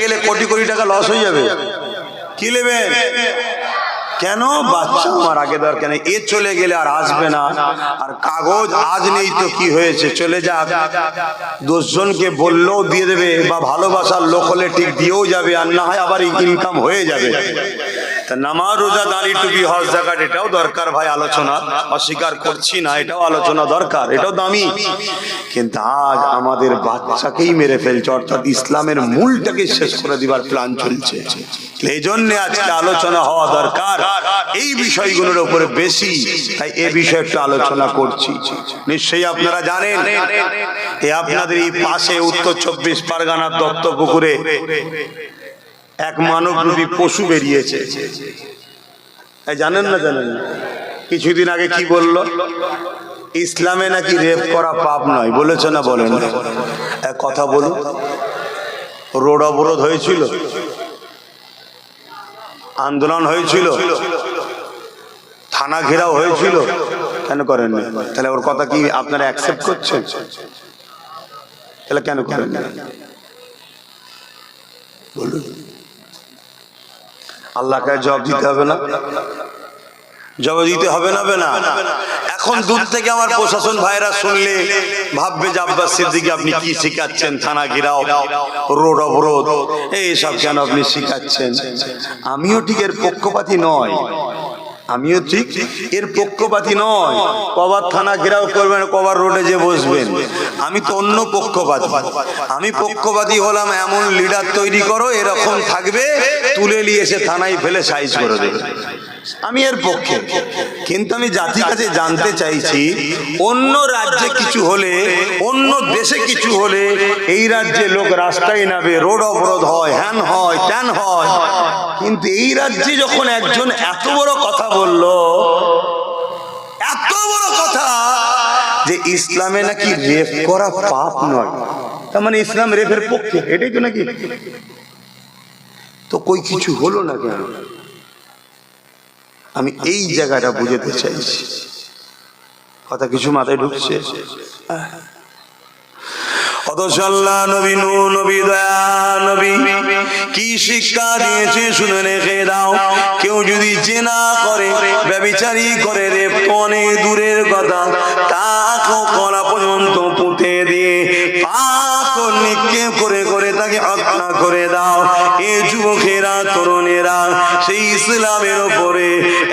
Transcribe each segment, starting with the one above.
গেলে কোটি কোটি টাকা লস হয়ে যাবে। কি নেবেন? কেন? বাচ্চা আমার আগে দরকার নেই, এ চলে গেলে আর আসবে না। আর কাগজ আজ নেই তো কি হয়েছে, চলে যাক। 10 জনকে বললেও দিয়ে দেবে, বা ভালোবাসার লোক হলে ঠিক দিয়েও যাবে, আর না হয় আবার ইনকাম হয়ে যাবে। তা নামাজ, রোজা, দাড়ি, টুপি, হজ, যাকাত এটাও দরকার ভাই, আলোচনা অস্বীকার করছি না, এটাও আলোচনা দরকার, এটাও দামি। কিন্তু আজ আমাদের বাচ্চাকেই মেরে ফেলছে, অর্থাৎ ইসলামের মূলটাকে শেষ করে দিবার প্ল্যান চলছে। এই জন্য আজকে আলোচনা হওয়া দরকার এই বিষয়গুলোর উপরে বেশি, তাই এ বিষয়ে একটু আলোচনা করছি। নিশ্চয়ই আপনারা জানেন, আপনাদের এই পাশে উত্তর 24 পরগনার দত্তপুকুরে এক মানবরূপী পশু বেরিয়েছে। জানেন না? জানেন না? কিছুদিন আগে কি বলল? ইসলামে নাকি রেপ করা পাপ নয়, বলেছে না? বলেন এক কথা বলুন। রোড অবরোধ হয়েছিল, আন্দোলন হয়েছিল, থানা ঘেরাও হয়েছিল, কেন করেন? তাহলে ওর কথা কি আপনারা অ্যাকসেপ্ট করছেন? তাহলে কেন করেন? বলুন। আল্লাহকে জবাব দিতে হবে না? জবাব দিতে হবে না? এখন দূর থেকে আমার প্রশাসন ভাইরা শুনলে ভাববে যে আব্বাস সিদ্দিকী আপনি কি শিখাচ্ছেন, থানা ঘেরাও, রোড অবরোধ, এইসব কেন আপনি শিখাচ্ছেন? আমিও ঠিক এর পক্ষপাতী নয়, আমিও ঠিক এর পক্ষপাতী নয়। কবার থানা ঘেরাও করবেন, কবার রোডে যে বসবেন, আমি তো অন্য পক্ষপাতী। আমি পক্ষপাতী হলাম এমন লিডার তৈরি করো এরকম থাকবে, তুলে নিয়ে এসে থানায় ফেলে সাইজ করে দেবে, আমি এর পক্ষে। কিন্তু আমি জাতির কাছে জানতে চাইছি, অন্য রাজ্যে কিছু হলে, অন্য দেশে কিছু হলে, এই রাজ্যে লোক রাস্তায় নামে, রোড অবরোধ হয়, হ্যান হয়, ত্যান হয়, কিন্তু এই রাজ্যে যখন একজন এত বড় কথা বলল, এত বড় কথা যে ইসলামে নাকি রেপ করা পাপ নয়, তার মানে ইসলাম রেপের পক্ষে, এটাই তো নাকি? তো কই কিছু হলো না কেন? আমি এই জায়গাটা বুঝতে চাইছি, কথা কিছু মাথায় ঢুকছে? অথচ আল্লাহ নবী, নূহ নবী, দয়া নবী কি শিক্ষা দিয়েছে শুনে রেখে দাও। কেউ যদি জিনা করে, ব্যভিচারী করে, রেপ তো অনেক দূরের কথা, তাকেও কলা পর্যন্ত পুঁতে দিয়ে পাথর নিক্ষেপ করে করে তাকে হত্যা করে দাও। এ যুবকেরা, তরুণেরা, সেই ইসলামের ওপরে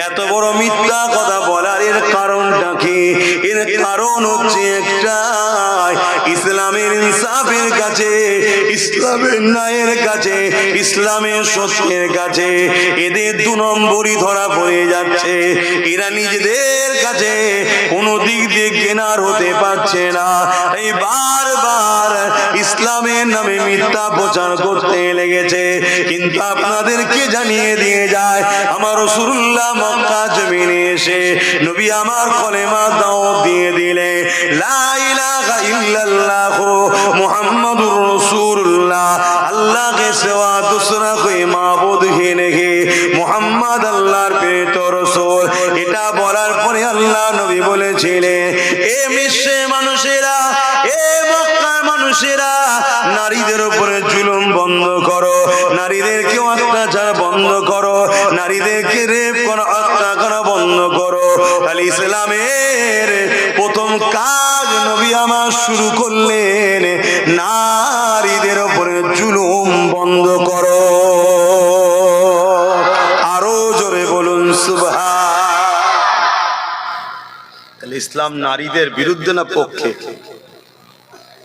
এত বড় মিথ্যা কথা বলার এর কারণটা কি? এর কারণ হচ্ছে একটাই, ইসলামের ইনসাফের কাছে, ইসলামের ন্যায়ের কাছে, ইসলামের সত্যের কাছে এদের 2 নম্বরই ধরা পড়ে যাচ্ছে। এরা নিজেদের কাছে কোনো দিক দিয়ে কেনার হতে পারছে না, এই বারবার ইসলামের নামে মিথ্যা প্রচার করতে লেগেছে। কিন্তু আপনাদেরকে জানিয়ে দিয়ে যায়, আমার রাসূলুল্লাহ মক্কা জমিনে এসে নবী আমার কলেমা দাওয়াত দিয়ে দিলে, লা ইলাহা ইল্লাল্লাহ মুহাম্মাদুর রাসূলুল্লাহ, আল্লাহ के सिवा दूसरा कोई माबूद ही नहीं, মুহাম্মদ আল্লাহর প্রেরিত রাসূল। এটা বলার পরে আল্লাহ নবী বলেছিলেন, এ বিশ্বের মানুষেরা, এ মক্কার মানুষেরা, নারীদের উপরে জুলুম বন্ধ করো, নারীদেরকে অত্যাচার বন্ধ করো, নারীদেরকে রেপ করা, হত্যা করা বন্ধ করো। তাহলে ইসলামের প্রথম কাজ নবী আমার শুরু করলেন, নারীদের উপরে জুলুম বন্ধ করো। আরো জোরে বলুন সুবহান। তাহলে ইসলাম নারীদের বিরুদ্ধে না পক্ষে?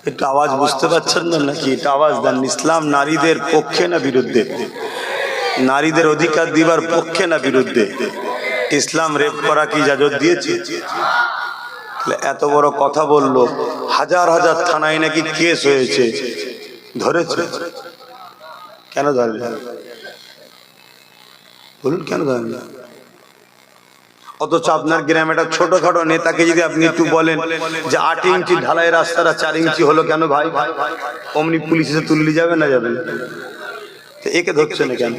একটু আওয়াজ বুঝতে পারছেন না নাকি? এটা আওয়াজ দেন। ইসলাম নারীদের পক্ষে না বিরুদ্ধে? নারীদের অধিকার দিবার পক্ষে না বিরুদ্ধে? ইসলাম রেপ করা কি ইজাজত দিয়েছে? এত বড় কথা বললো, হাজার হাজার থানায় নাকি কেস হয়েছে, ধরেছে? কেন ধরে? বলুন কেন ধরে না? অথচ আপনার গ্রামে একটা ছোটখাটো নেতাকে যদি আপনি একটু বলেন যে 8 ইঞ্চি ঢালাই রাস্তাটা 4 ইঞ্চি হলো কেন ভাই, অমনি পুলিশ এসে তুললি যাবে না যাবে? একে ধরছে না কেন?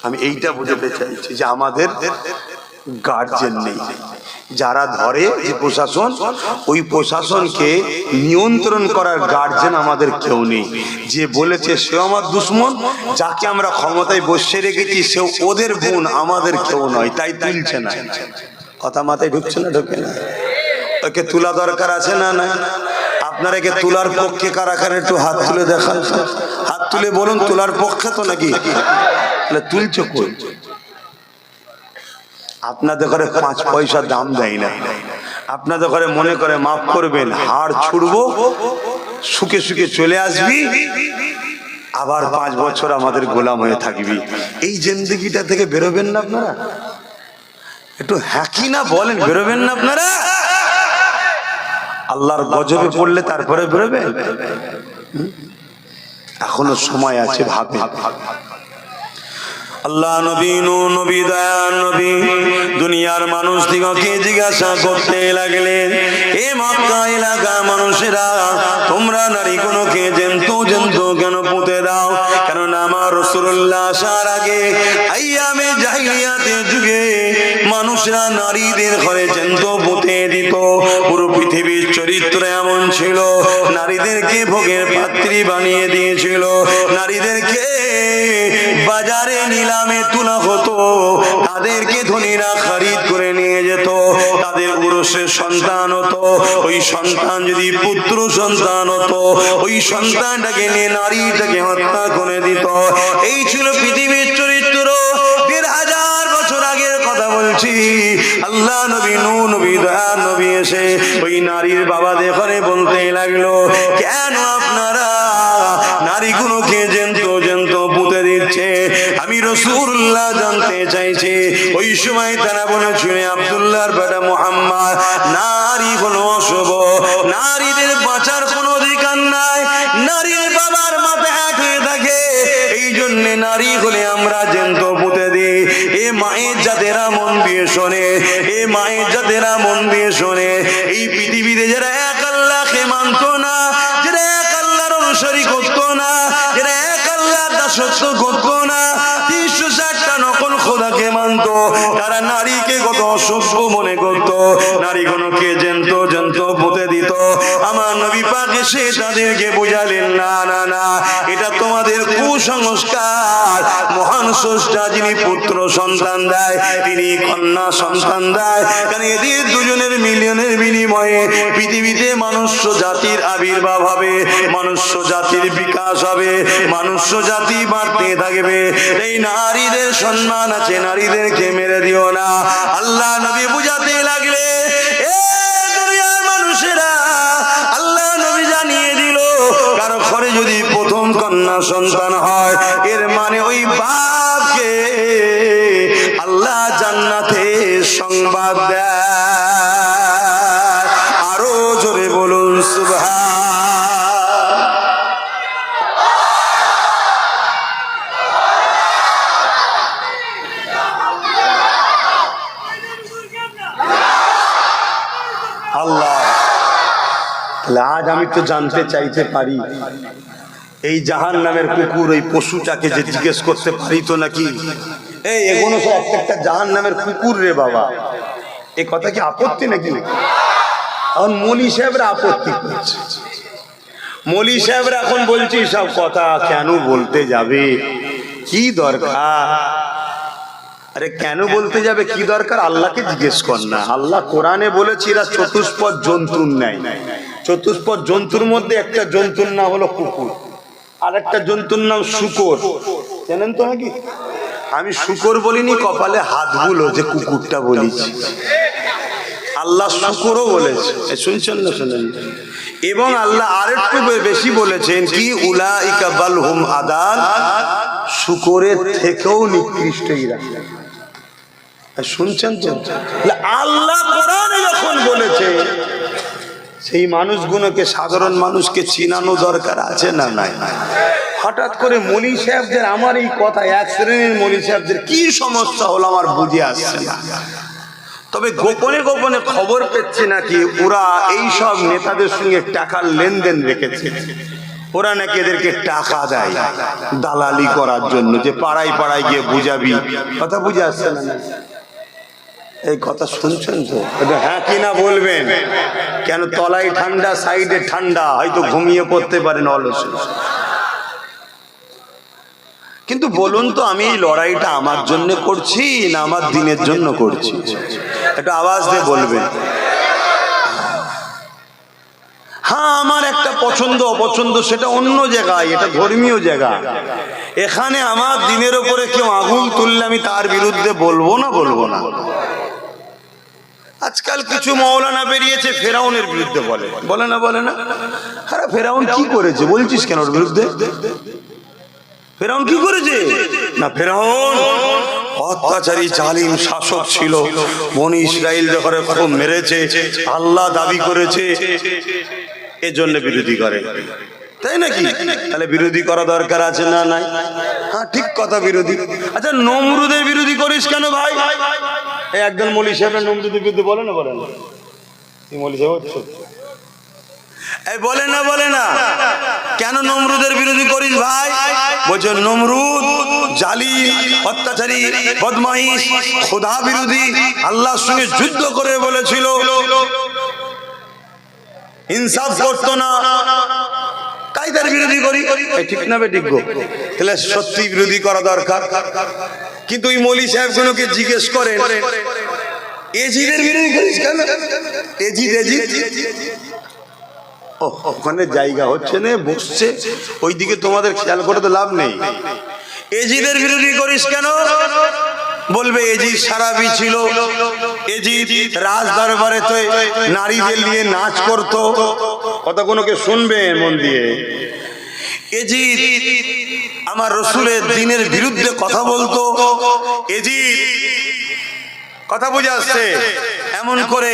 আমি এইটা বুঝতে চাইছি যে আমাদের গার্জেন নেই। যারা ধরে যে প্রশাসন, ওই প্রশাসনকে নিয়ন্ত্রণ করার গার্জেন আমাদের কেউ নেই। যে বলেছে সে আমার দুশ্মন, যাকে আমরা ক্ষমতায় বসে রেখেছি সে ওদের বোন, আমাদের কেউ নয়, তাই তুলছে না। কথা মাথায় ঢুকছে না? ঢুকে না? ওকে তোলা দরকার আছে না? না। আপনারা একে তোলার পক্ষে কারা কারা একটু হাত তুলে দেখান, হাত তুলে বলুন তোলার পক্ষে তো নাকি? তাহলে তুলছো কই? আপনাদের ঘরে 5 পয়সা দাম দেয় না। আপনাদের ঘরে মনে করে মাফ করবেন, হাড় ছুড়বো, সুখে সুখে চলে আসবি, আবার 5 বছর আমাদের গোলাম হয়ে থাকবি। এই জিন্দেগিটা থেকে বেরোবেন না আপনারা? একটু হ্যাঁ কি না বলেন, বেরোবেন না আপনারা? আল্লাহর গজবে পড়লে তারপরে বেরোবেন। এখনো সময় আছে, ভাবেন। আল্লাহ নবী, নবী দয়ার নবী দুনিয়ার মানুষ দিগকে জিজ্ঞাসা করতে লাগলেন, এ মক্কা এলাকা মানুষেরা, তোমরা নারীগুলোকে জন্তু জন্তু কেন পুঁতে দাও? কেননা আমার রাসূলুল্লাহ আসার আগে আইয়ামে জাহিলিয়াতের যুগে মানুষরা নারীদের ঘরে জন্তু পুঁতে দিত। পুরো পৃথিবীর চরিত্র এমন ছিল, নারীদেরকে ভোগের পাত্রী বানিয়ে দিয়েছিল, নারীদেরকে বাজারে নিলামে তোলা হতো, তাদেরকে ধনীরা খরিদ করে নিয়ে যেত, তাদের পুরুষের সন্তান হতো, ওই সন্তান যদি পুত্র সন্তান হতো, ওই সন্তানটাকে নিয়ে নারীটাকে হত্যা করে দিত। এই ছিল পৃথিবীর চরিত্র। 1500 বছর আগের কথা বলছি। আল্লাহ নবী, নবী দয়ার নবী এসে ওই নারীর বাবাদের ঘরে বলতে লাগলো, কেন আপনারা নারীগুলোকে জন্তু জন্তু পুঁতে দিচ্ছে? আমি রাসূলুল্লাহ জানতে চাইছি। ওই সময় তারা বলেছিল, আব্দুল্লাহর বেটা মুহাম্মদ, নারী হলো অশুভ, নারীদের বাঁচার কোনো অধিকার নাই, নারীর বাবার মাথায় হাত হয়ে থাকে, এই জন্য নারী হলে আমরা জন্তু পুঁতে দিই। এ মায়ের জাতেরা মন দিয়ে শোনে, এ মায়ের জাতেরা মন দিয়ে শোনে। এই পৃথিবীতে যারা এক আল্লাহকে মানত না, যারা এক আল্লাহর অনুসারী করতো না, যারা এক আল্লাহর দাসত্ব করতো না, 360টা নকল খোদাকে মানত, তারা নারীকে কত অসভ্য মনে করত, নারীগুলোকে জন্তু জন্তু পুঁতে দিত। আমার নবী পাক এসে তাদেরকে বুঝালেন, না না না, এটা তোমাদের কুসংস্কার। মহান স্রষ্টা যিনি পুত্র সন্তান দেয়, তিনি কন্যা সন্তান দেয়, কারণ এদের দুজনের মিলনের বিনিময়ে পৃথিবীতে মনুষ্য জাতির আবির্ভাব হবে, মনুষ্য জাতির বিকাশ হবে, মনুষ্য জাতি বাড়তে থাকবে। এই নারীদের সম্মান আছে, নারীদেরকে মেরে দিও না। আল্লাহ নবী বুঝাতে লাগলে, এ দুনিয়ার মানুষেরা, আল্লাহ নবী জানিয়ে দিল, কারো ঘরে যদি প্রথম কন্যা সন্তান হয়, এর মানে ওই বাপকে আল্লাহ জান্নাতে সংবাদ দেয়। আরো জোরে বলুন সুবহান। আল্লাহ, আজ আমি তো জানতে চাইতে পারি, এই জাহান্নামের কুকুর ওই পশুটাকে যে জিজ্ঞেস করতে পারি তো নাকি, এই এগুলো সব একটা জাহান্নামের কুকুর রে বাবা, এই কথা কি আপত্তি নাকি? এখন মৌলী সাহেবরা আপত্তি করছে, মৌলী সাহেবরা এখন বলছি সব কথা কেন বলতে যাবে, কি দরকার? আরে কেন বলতে যাবে, কি দরকার? আল্লাহকে জিজ্ঞেস কর না। আল্লাহ কোরআনে বলেছে এরা চতুষ্পদ জন্তুর নাই। চতুষ্পদ জন্তুর মধ্যে একটা জন্তুর নাম হলো কুকুর, আর একটা জন্তুর নাম শুকর, জানেন তো নাকি? আমি শুকর বলিনি, কপালে হাত বুলো যে কুকুরটা বলেছি। আল্লাহ শুকরও বলেছে, শুনছেন না? শুনেন। এবং আল্লাহ আরেকটু বেশি বলেছেন কি, উলাইকা বালহুম আদাল, শুকরের থেকেও নিকৃষ্ট এরা। শুনছেন তো? আল্লাহ কোরআনে যখন বলেছে, সেই মানুষগুলোকে, সাধারণ মানুষকে চিনানো দরকার আছে না নাই? হঠাৎ করে মৌলী সাহেবদের, আমার এই কথা, এক শ্রেণীর মৌলী সাহেবদের কি সমস্যা হলো আমার বুঝে আসছে না। তবে গোপনে গোপনে খবর পেচ্ছি নাকি ওরা এই সব নেতাদের সঙ্গে টাকার লেনদেন রেখেছে। ওরা নাকি এদেরকে টাকা দেয় দালালি করার জন্য, যে পাড়ায় পাড়ায় গিয়ে বুঝাবি। কথা বুঝে আসছে না? এই কথা শুনছেন তো? হ্যাঁ কি না বলবেন। কেন? তলায় ঠান্ডা, সাইডে ঠান্ডা, হয়তো ঘুমিয়ে পড়তে পারেন অলসে। কিন্তু বলুন তো, আমি এই লড়াইটা আমার জন্য করছি না আমার দিনের জন্য করছি? একটু আওয়াজ দিয়ে বলবেন। হ্যাঁ, আমার একটা পছন্দ অপছন্দ সেটা অন্য জায়গায়, এটা ধর্মীয় জায়গা। এখানে আমার দিনের উপরে কেউ আগুন তুললে আমি তার বিরুদ্ধে বলবো না। আজকাল কিছু মৌলানা বেরিয়েছে ফেরাউনের বিরুদ্ধে বলে না। আরে ফেরাউন কি করেছে বলছিস কেন ওর বিরুদ্ধে? ফেরাউন কি করেছে? না, ফেরাউন অত্যাচারী জালিম শাসক ছিল, বনি ইসরাইল যখন খুব মেরেছে, আল্লাহ দাবি করেছে, এজন্য বিরোধী করে, তাই নাকি? তাহলে বিরোধী করা দরকার আছে না নাই? হ্যাঁ ঠিক কথা, বিরোধী। আচ্ছা, নমরুদের বিরোধী করিস কেন ভাই? এই একজন মৌলী সাহেব নমরুদের বিরুদ্ধে বলে না মৌলী সাহেব বলে না কেন নমরুদের বিরোধী করিস ভাই? বলছে নমরুদ জালিম, অত্যাচারী, বদমাইশ, খোদা বিরোধী, আল্লাহর সঙ্গে যুদ্ধ করে বলেছিল, ইনসাফ করতো না, তাই তার বিরোধী করি। ঠিক না বেঠিক গো? তাহলে সত্যি বিরোধী করা দরকার। কিন্তু ওই মৌলী সাহেবগুলোকে জিজ্ঞেস করেন, এজিদের বিরোধী করিস কেন? এজিদ ওখানে জায়গা হচ্ছে না, বসছে ওইদিকে, তোমাদের খেয়াল করে তো লাভ নেই। এজিদের বিরোধী করিস কেন? বলবে এজিদ সারাবি ছিল, এজিদ রাজ দরবারে তো নারীদের নিয়ে নাচ করতো। কতগুলোকে শুনবেন মন দিয়ে। এজিদ আমার রসুলের দ্বীনের বিরুদ্ধে কথা বলতো। এজিদ, কথা বুঝে আসছে, এমন করে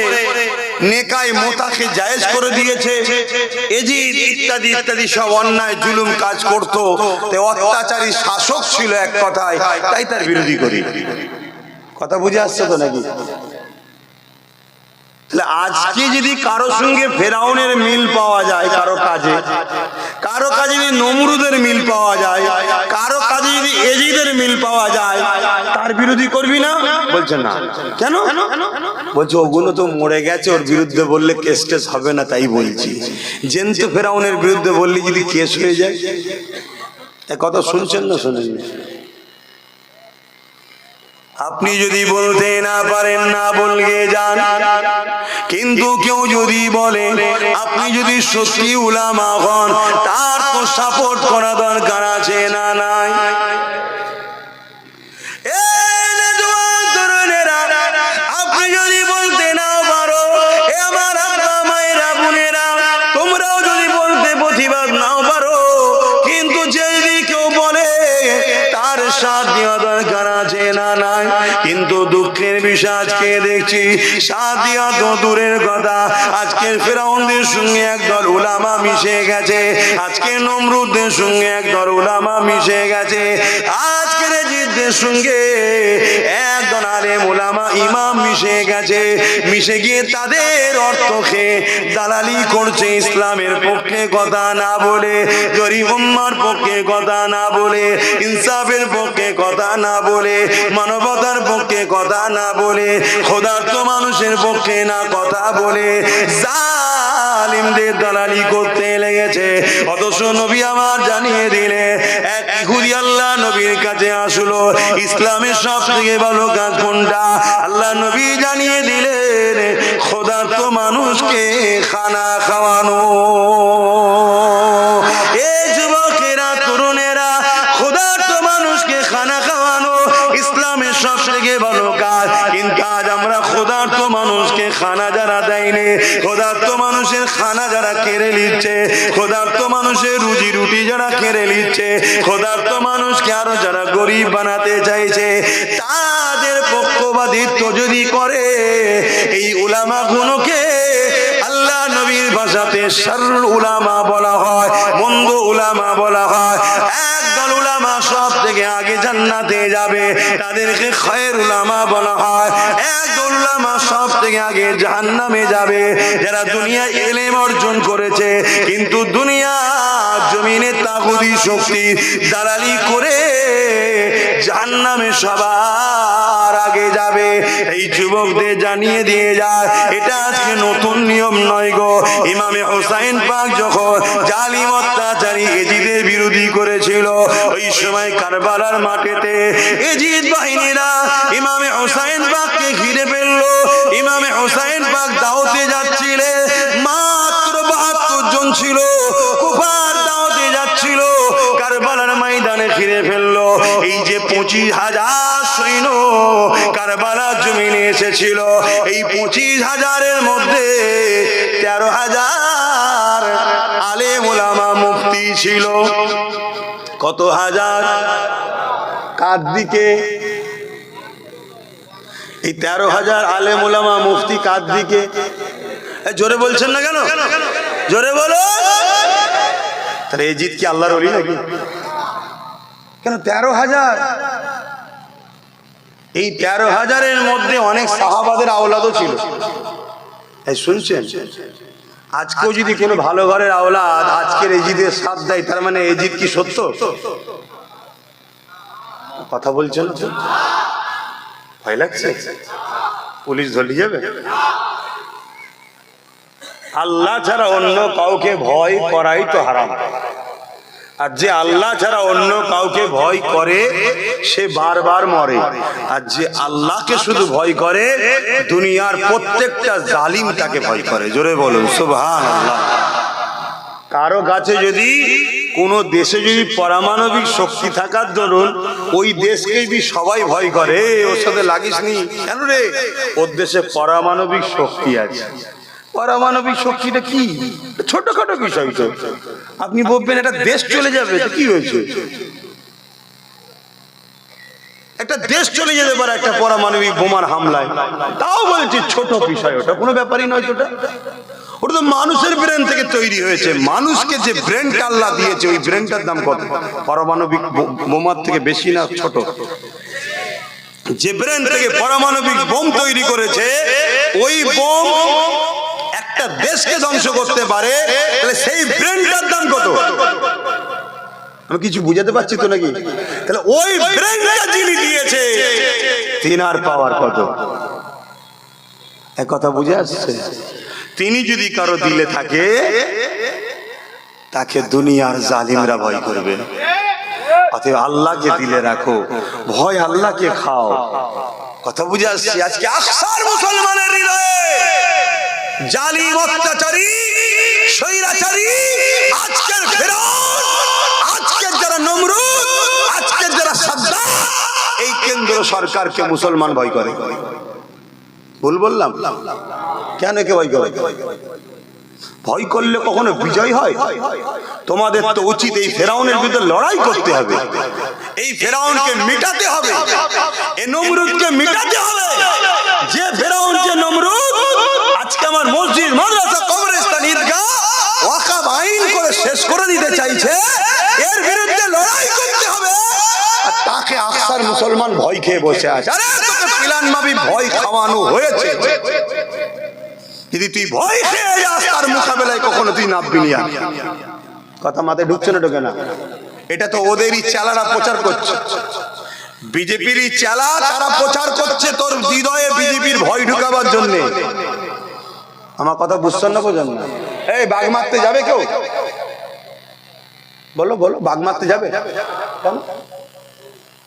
নেকায় মোতাকে জায়েজ করে দিয়েছে। এজিদ ইত্যাদি ইত্যাদি সব অন্যায় জুলুম কাজ করতো, অত্যাচারী শাসক ছিল এক কথায়, তাই তার বিরোধী করি। কথা বুঝে আসছে তো নাকি? তাহলে আজকে যদি কারো সঙ্গে ফেরাউনের মিল পাওয়া যায়, কারো কাজে যদি নমরুদের মিল পাওয়া যায়, কারো কাজে যদি এজিদের মিল পাওয়া যায়, তার বিরোধী করবি না? বলছে না। কেন? বলছে ওগুলো তো মরে গেছে, ওর বিরুদ্ধে বললে কেস টেস হবে না, তাই বলছি। জেন্তু ফেরাউনের বিরুদ্ধে বললে যদি কেস হয়ে যায়, কথা শুনছেন না শোনেন? আপনি যদি বলতে না পারেন না বলগে যান, কিন্তু কেউ যদি বলে, আপনি যদি সত্যি উলামা হন, তার তো সাপোর্ট করা দরকার আছে না নাই? আপনি যদি বলতে না পারো, আমার আব্বা মায়েরা বোনেরা, তোমরাও যদি বলতে প্রতিবাদ নাও পারো, কিন্তু যদি কেউ বলে তার সাথ দেওয়া দরকার আছে না নাই? কিন্তু দুঃখের বিষয় আজকে দেখছি সাথ দেওয়া তো দূরের কথা, আজকের ফেরাউনদের সঙ্গে একদল উলামা মিশে গেছে, আজকে নমরুদদের সঙ্গে একদল উলামা মিশে গেছে, আজকের এজিদের সঙ্গে একদল আলেম উলামা ইমাম মিশে গেছে। মিশে গিয়ে তাদের অর্থ খেয়ে দালালি করছে, ইসলামের পক্ষে কথা না বলে, গরিব উম্মার পক্ষে কথা না বলে, ইনসাফের পক্ষে কথা না বলে, মানবতার পক্ষে কথা না বলে, খোদার্থ মানুষের পক্ষে না কথা বলে, জালিমদের দালালি করতে লেগেছে। অথচ নবী আমার জানিয়ে দিলে, এক ইহুদি আল্লাহ নবীর কাছে আসলো, ইসলামের সব থেকে ভালো কাজ কোনটা? আল্লাহ নবী জানিয়ে দিলেন, খোদার্থ মানুষকে খানা খাওয়ানো। এই যুবকেরা, তরুণেরা, খোদার্থ মানুষকে খানা খাওয়ানো ইসলামের সব থেকে ভালো কাজ। কিন্তু আজ আমরা খোদার্থ মানুষকে খানা যারা দেয়নি, খোদার্থ মানুষের খানা যারা কেড়ে নিচ্ছে, খোদার্থ মানুষের রুজি রুটি যারা কেড়ে নিচ্ছে, খোদার্থ মানুষকে আরো যারা গরিব বানাতে চাইছে, তাদের পক্ষপাতিত্ব যদি করে, এই উলামা গুলোকে আল্লাহ নবীর ভাষাতে শাররুল উলামা বলা হয়, মন্দ উলামা বলা হয়। একদল উলামা সব থেকে আগে জান্নাতে যাবে, তাদেরকে খায়র উলামা বলা হয়। একদল উলামা সব থেকে আগে জাহান্নামে যাবে, যারা দুনিয়া ইলম অর্জন করেছে, কিন্তু দুনিয়া জমিনে তাগুতি শক্তি দালালি করে জাহান্নামে সবার আগে যাবে। এই যুবকদের জানিয়ে দিয়ে যায়, এটা আজকে নতুন নিয়ম নয় গো। ইমামে হোসাইন পাক যখন জালিম অত্যাচারী এজিদের বিরোধী করেছিল, ওই সময় কারবালার মাঠেতে এজিদ বাহিনীরা ইমামে হোসাইন পাককে ঘিরে ফেললো। ইমামে হোসাইন পাক দাওয়াতে যাচ্ছিলেন, মাত্র 72 জন ছিল, কুফার দাওয়াতে যাচ্ছিল, কারবালার ময়দানে ঘিরে ফেললো। এই যে 25,000 সৈন্য কারবালার জমিনে এসেছিল, এই 25,000-এর মধ্যে 13,000 আলেম ওলামা মুফতি ছিল। কত হাজার? কার দিকে? এই 13,000 আলেম ওলামা মুফতি কার দিকে? জোরে বলছেন না কেন? জোরে বলো। তাহলে এজিদ কি আল্লাহর ওলি নাকি? কেন 13,000? এই 13,000-এর মধ্যে অনেক সাহাবাদের আওলাদও ছিল। শুনছেন? আজকেও যদি কোনো ভালো ঘরের আওলাদ আজকের এজিদের সাথ দেয়, তার মানে এজিদ কি সত্য? কথা বলছেন? ভয় লাগছে? পুলিশ ধরে যাবে? আল্লাহ ছাড়া অন্য কাউকে ভয় করাই তো হারাম। আর যে আল্লাহ ছাড়া অন্য কাউকে ভয় করে সে বারবার মরে। আর যে আল্লাহকে শুধু ভয় করে, দুনিয়ার প্রত্যেকটা জালিম তাকে ভয় করে। জোরে বলুন সুবহানাল্লাহ। কারো কাছে যদি কোন দেশে যদি পারমাণবিক শক্তি থাকার দরুন ওই দেশকে যদি সবাই ভয় করে, ওর সাথে লাগিস নি কেন রে? ওর দেশে পারমাণবিক শক্তি আছে। পারমাণবিক শক্তিটা কি? ছোটখাটো বিষয় তো। আপনি বলবেন এটা দেশ চলে যাবে, কি হয়েছে? একটা দেশ চলে যেতে পারে একটা পারমাণবিক বোমার হামলায়, তাও বলছি ছোট বিষয়, ওটা কোনো ব্যাপারই নয়। ওটা ওটা তো মানুষের ব্রেন থেকে তৈরি হয়েছে। মানুষকে যে ব্রেনটা আল্লাহ দিয়েছে, ওই ব্রেনটার দাম কত? পারমাণবিক বোমার থেকে বেশি না ছোট? যে ব্রেন থেকে পারমাণবিক বোম তৈরি করেছে, ওই বোম একটা দেশকে ধ্বংস করতে পারে, তাহলে সেই ব্রেনটার দাম কত? আমি কিছু বুঝাতে পারছি তো নাকি? তাহলে ওই ব্রেনটা যিনি দিয়েছে, তিনার পাওয়ার কত? এক কথা বুঝে আসছে? তিনি যদি কারো দিলে থাকে, তাকে দুনিয়ার জালিমরা ভয় করবে। অতএব আল্লাহকে দিলে রাখো, ভয় আল্লাহকে খাও। কথা বুঝে আসছে? আজকে আকসার মুসলমানের হৃদয়ে জালিম অত্যাচারী স্বৈরাচারী, আজকের ফিরআউন, আজকের যারা নমরুদ, আজকের যারা সাদ্দাম, এই কেন্দ্র সরকারকে মুসলমান ভয় করে। ভুল বললাম? কেন কে ভয় করে? ভয় করলে কখনো বিজয় হয়? তোমাদের তো উচিত এই ফেরাউনের বিরুদ্ধে লড়াই করতে হবে। এই ফেরাউনকে মিটাতে হবে, এই নমরুদকে মিটাতে হবে। যে ফেরাউন, যে নমরুদ আজকে আমার মসজিদ, মাদ্রাসা, কবরস্থান, ঈদগাহ ওয়াকফ আইন করে শেষ করে দিতে চাইছে, এর বিরুদ্ধে লড়াই করতে হবে। আর তাকে আকসার মুসলমান ভয় খেয়ে বসে আছে। আরে তোকে পিলান মাবি ভয় খাওয়ানো হয়েছে। যদি তুই ভয় খেয়ে যাস, তার মোকাবেলায় কখনো তুই নামবি না। কথা মাথায় ঢুকছে না? ঢোকে না? এটা তো ওদেরই চালারা প্রচার করছে, বিজেপিরই চালা, তারা প্রচার করছে তোর হৃদয়ে বিজেপির ভয় ঢুকাবার জন্য। আমার কথা বুঝছেন না? বোঝেন না? এই বাঘ মারতে যাবে কেউ? বলো বলো, বাঘ মারতে যাবে? কেন?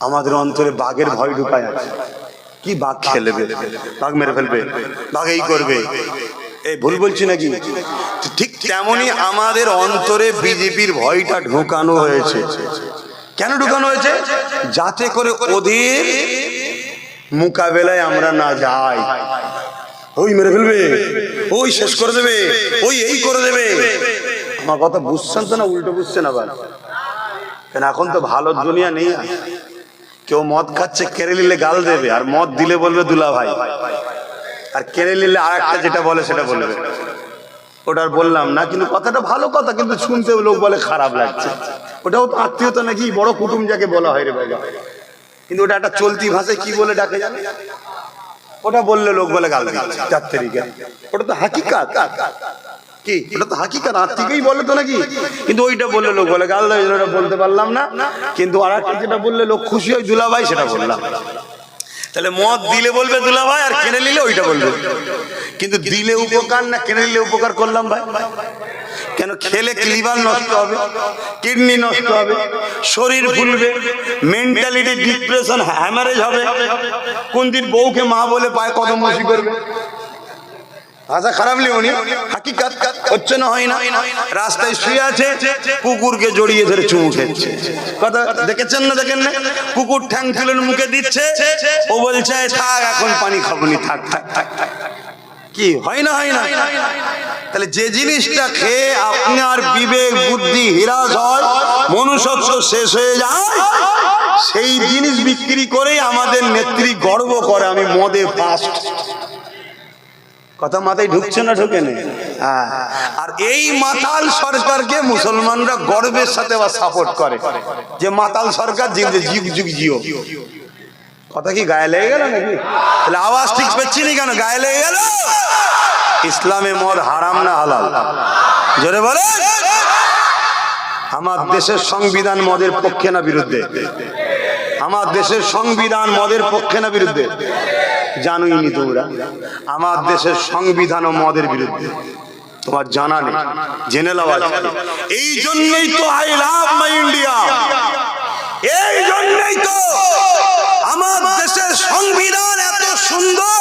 আমাদের অন্তরে বাঘের ভয় ঢুকায় আছে। কি বাঘ খেলবে, বাঘ মেরে ফেলবে, বাঘ এই করবে। এই ভুল বলছি নাকি? ঠিক তেমনি আমাদের অন্তরে বিজেপির ভয়টা ঢুকানো হয়েছে। কেন ঢুকানো হয়েছে? যাতে করে ওদের মোকাবেলায় আমরা না যাই। ওই মেরে ফেলবে, ওই শেষ করে দেবে, ওই এই করে দেবে। আমার কথা বুঝছেন তো না উল্টো বুঝছেন আবার? কেন এখন তো ভালো দুনিয়া নেই। কেউ মদ খাচ্ছে, কেড়ে নিলে গাল দেবে, আর মদ দিলে বলবে দুলা ভাই, আর কেড়ে নিলে আর একটা যেটা বলে সেটা বলবে। ওটার বললাম না, কিন্তু কথাটা ভালো কথা, কিন্তু শুনতে লোক বলে খারাপ লাগছে। ওটাও তো আত্মীয়তা নাকি, বড় কুটুম যাকে বলা হয় রে বাবা। কিন্তু ওটা একটা চলতি ভাষায় কি বলে ডাকে জানে? ওটা বললে লোক বলে গাল দিচ্ছে। 4 তারিখে ওটা তো হাকিকাত। কি এটা তো হাকিকাত, আর ঠিকই বলে তো নাকি? কিন্তু ওইটা বললে লোক বলে গাল দেয়, ওটা বলতে পারলাম না। কিন্তু আর একটা যেটা বললে লোক খুশি হয় দুলাভাই, সেটা বললাম। তাহলে মদ দিলে বলবে দুলাভাই, আর কিনে নিলে ওইটা বলবে। কিন্তু দিলে উপকার না কিনে নিলে উপকার করলাম ভাই? কেন? খেলে লিভার নষ্ট হবে, কিডনি নষ্ট হবে, শরীর ফুলবে, মেন্টালিটি ডিপ্রেশন, হ্যামারেজ হবে। কোন দিন বউকে মা বলে পায় কত মসি করবে। ভাষা খারাপ লিওনি, হাকিকাত হচ্ছে না, হয় না। রাস্তায় শুয়ে আছে, কুকুরকে জড়িয়ে ধরে চুমু খেচ্ছে। কথা দেখেছেন না? দেখেন না? কুকুর ঠ্যাং তুলে মুখে দিচ্ছে, ও বলছে থাক এখন পানি খাবনি, থাক থাক থাক। কি হয় না? হয় না? তাহলে যে জিনিসটা খেয়ে আপনার বিবেক বুদ্ধি হ্রাস হয়, মনুষ্যত্ব শেষ হয়ে যায়, সেই জিনিস বিক্রি করে আমাদের নেত্রী গর্ব করে আমি মদে ফার্স্ট। কথা মাথায় ঢুকছে না? ঢুকে নেই। আর এই মাতাল সরকারকে মুসলমানরা গর্বের সাথে সাপোর্ট করে, যে মাতাল সরকার যুগ যুগ জিও। কথা কি গায়ে লেগে গেল নাকি? তাহলে আওয়াজ ঠিক পাচ্ছি না কেন? গায়ে লেগে গেল। ইসলামে মদ হারাম না হালাল? জোরে বলে। আমার দেশের সংবিধান মদের পক্ষে না বিরুদ্ধে? আমার দেশের সংবিধান মদের পক্ষে না বিরুদ্ধে? জানোই নি তোমরা, আমার দেশের সংবিধান ও মদের বিরুদ্ধে। তোমার জানা নেই, জেনে নাও। এই জন্যই তো আই লাভ মাই ইন্ডিয়া, এই জন্যই তো আমার দেশের সংবিধান এত সুন্দর।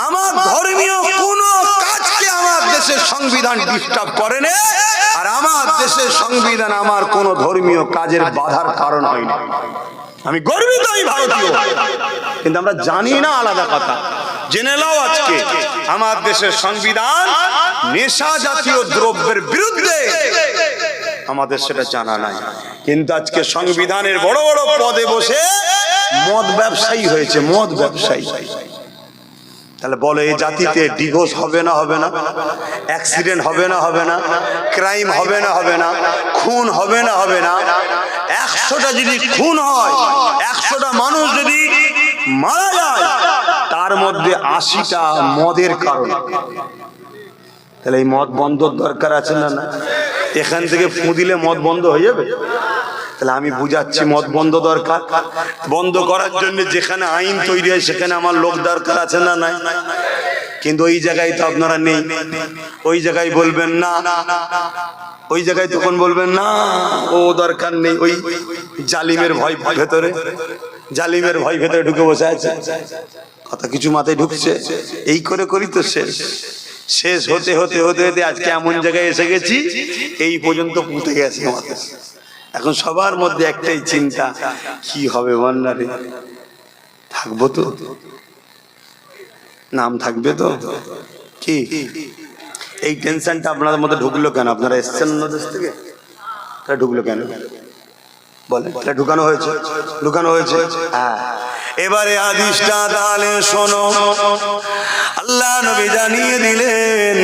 আমার ধর্মীয় কোন কাজকে আমার দেশের সংবিধান ডিস্টার্ব করে না, আর আমার দেশের সংবিধান আমার কোন ধর্মীয় কাজের বাধার কারণ হয়নি। আমি গর্বিত এই ভারতীয়, কিন্তু আমরা জানি না, আলাদা কথা। জেনে নাও আজকে আমার দেশের সংবিধান নেশা জাতীয় দ্রব্যের বিরুদ্ধে, আমাদের সেটা জানা নাই। কিন্তু আজকে সংবিধানের বড় বড় পদে বসে মদ ব্যবসায়ী হয়েছে, মদ ব্যবসায়ী। তাহলে বলো এই জাতিতে ডিভোর্স হবে না হবে না? অ্যাক্সিডেন্ট হবে না হবে না? ক্রাইম হবে না হবে না? খুন হবে না হবে না? 100টা যদি খুন হয়, 100টা মানুষ যদি মারা যায়, তার মধ্যে 80টা মদের কারণ। তাহলে এই মদ বন্ধর দরকার আছে না? না, এখান থেকে ফু দিলে মদ বন্ধ হয়ে যাবে? তাহলে আমি বুঝাচ্ছি, মদ বন্ধ দরকার। বন্ধ করার জন্য যেখানে আইন তৈরি হয় সেখানে আমার লোক দরকার আছে না? নাই। কিন্তু ওই জায়গায় তো আপনারা নেই। ওই জায়গায় বলবেন না, ওই জায়গায় তখন বলবেন না ও দরকার নেই। ওই জালিমের ভয় ভেতরে, জালিমের ভয় ভেতরে ঢুকে বসে আছে। কথা কিছু মাথায় ঢুকছে? এই করে করি তো শেষ। শেষ হতে হতে হতে হতে আজকে এমন জায়গায় এসে গেছি, এই পর্যন্ত পুঁতে গেছে আমাদের। এখন সবার মধ্যে একটাই চিন্তা, কি হবে বন্যারে? থাকবো তো? নাম থাকবে তো? কি এই টেনশনটা আপনাদের মধ্যে ঢুকলো কেন? আপনারা এসছেন অন্য দেশ থেকে, ঢুকলো কেন বলে? ঢুকানো হয়েছে, ঢুকানো হয়েছে। হ্যাঁ, এবারে হাদিসটা তাহলে শোনো। আল্লাহ নবী জানিয়ে দিলেন,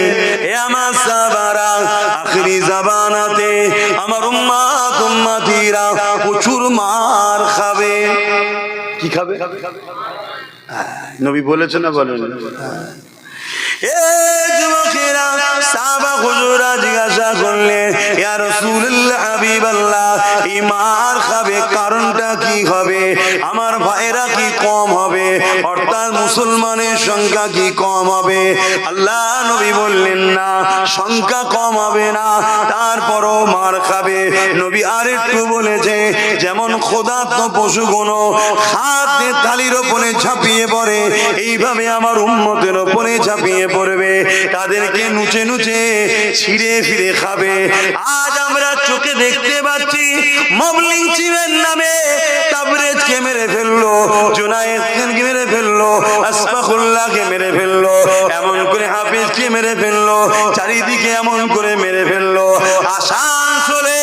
হে আমার সাহাবারা, আখিরি জামানাতে আমার উম্মতিরা প্রচুর মার খাবে। কি খাবে? নবী বলেছেন না? বলেন। সাহাবা হুজুরা জিজ্ঞাসা করলেন, ইয়া রাসূলুল্লাহ, হাবিবাল্লাহ, এই মার খাবে কারণটা কি হবে? আমার ভাইরা কি কম হবে? অর্থাৎ মুসলমানের সংখ্যা কি কম হবে? আল্লাহ নবী বললেন না, সংখ্যা কম হবে না, তারপরও মার খাবে। নবী আরেকটু বলেছে, যেমন ক্ষুধার্ত পশুগুলো খাদ্যের থালির ওপরে ঝাঁপিয়ে পড়ে, এইভাবে আমার উম্মতের ওপরে ঝাঁপিয়ে পড়বে, তাদেরকে নুচে নুচে ছিঁড়ে ফিরে খাবে। আজ আমরা চোখে দেখতে পাচ্ছি, মবলিং চিমের নামে তাবরেজকে মেরে ফেললো, জুনায়েদকে মেরে ফেললো, আসফাকুল্লাহকে মেরে ফেললো, এমন করে হাফিজকে মেরে ফেললো, চারিদিকে এমন করে মেরে ফেললো। আসানসোলে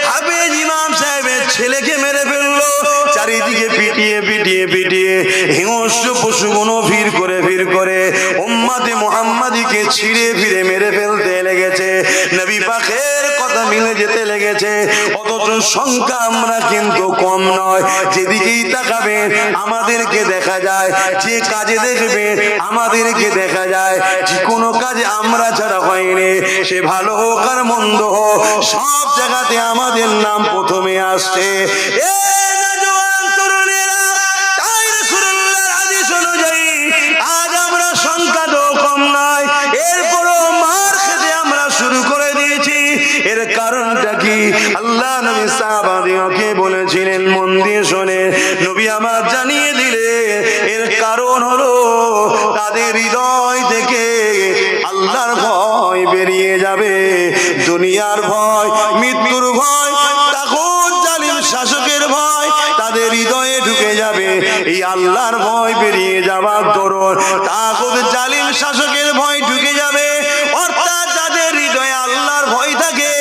হাফিজ ইমাম সাহেবের ছেলেকে মেরে ফেললো, চারিদিকে পিটিয়ে পিটিয়ে পিটিয়ে হিংস্র পশুগুলো ভিড় করে উম্মতে মুহাম্মাদিকে ছিঁড়ে ফিরে মেরে ফেলতে লেগেছে। নবী পাকের কথা কথা মিলে যেতে লেগেছে, অথচ সংখ্যা আমরা কিন্তু কম নয়। যেদিকেই তাকাবেন আমাদেরকে দেখা যায়, যে কাজে দেখবেন আমাদেরকে দেখা যায়, যে কোনো কাজে আমরা ছাড়া হয়নি, সে ভালো হোক আর মন্দ হোক, সব জায়গাতে আমাদের নাম প্রথমে আসছে। আজ আমরা সংখ্যা তো কম নয়, এরপরও মার খেতে আমরা শুরু করে দিয়েছি। এর কারণটা কি? আল্লাহ নবী সাহাবাদেরকে বলেছিলেন, মন দিয়ে শোনে, নবী আমার জানিয়ে দিলে এর কারণ হলো তাদের হৃদয় থেকে আল্লাহর ভয় বেরিয়ে যাবে। দুনিয়ার ভয়, মৃত্যুর ভয়, তাগুত জালিম শাসকের ভয় তাদের হৃদয়ে ঢুকে যাবে। এই আল্লাহর ভয় বেরিয়ে যাবার দরুন তাগুত জালিম শাসকের ভয় ঢুকে যাবে। অর্থাৎ যাদের হৃদয়ে আল্লাহর ভয় থাকে,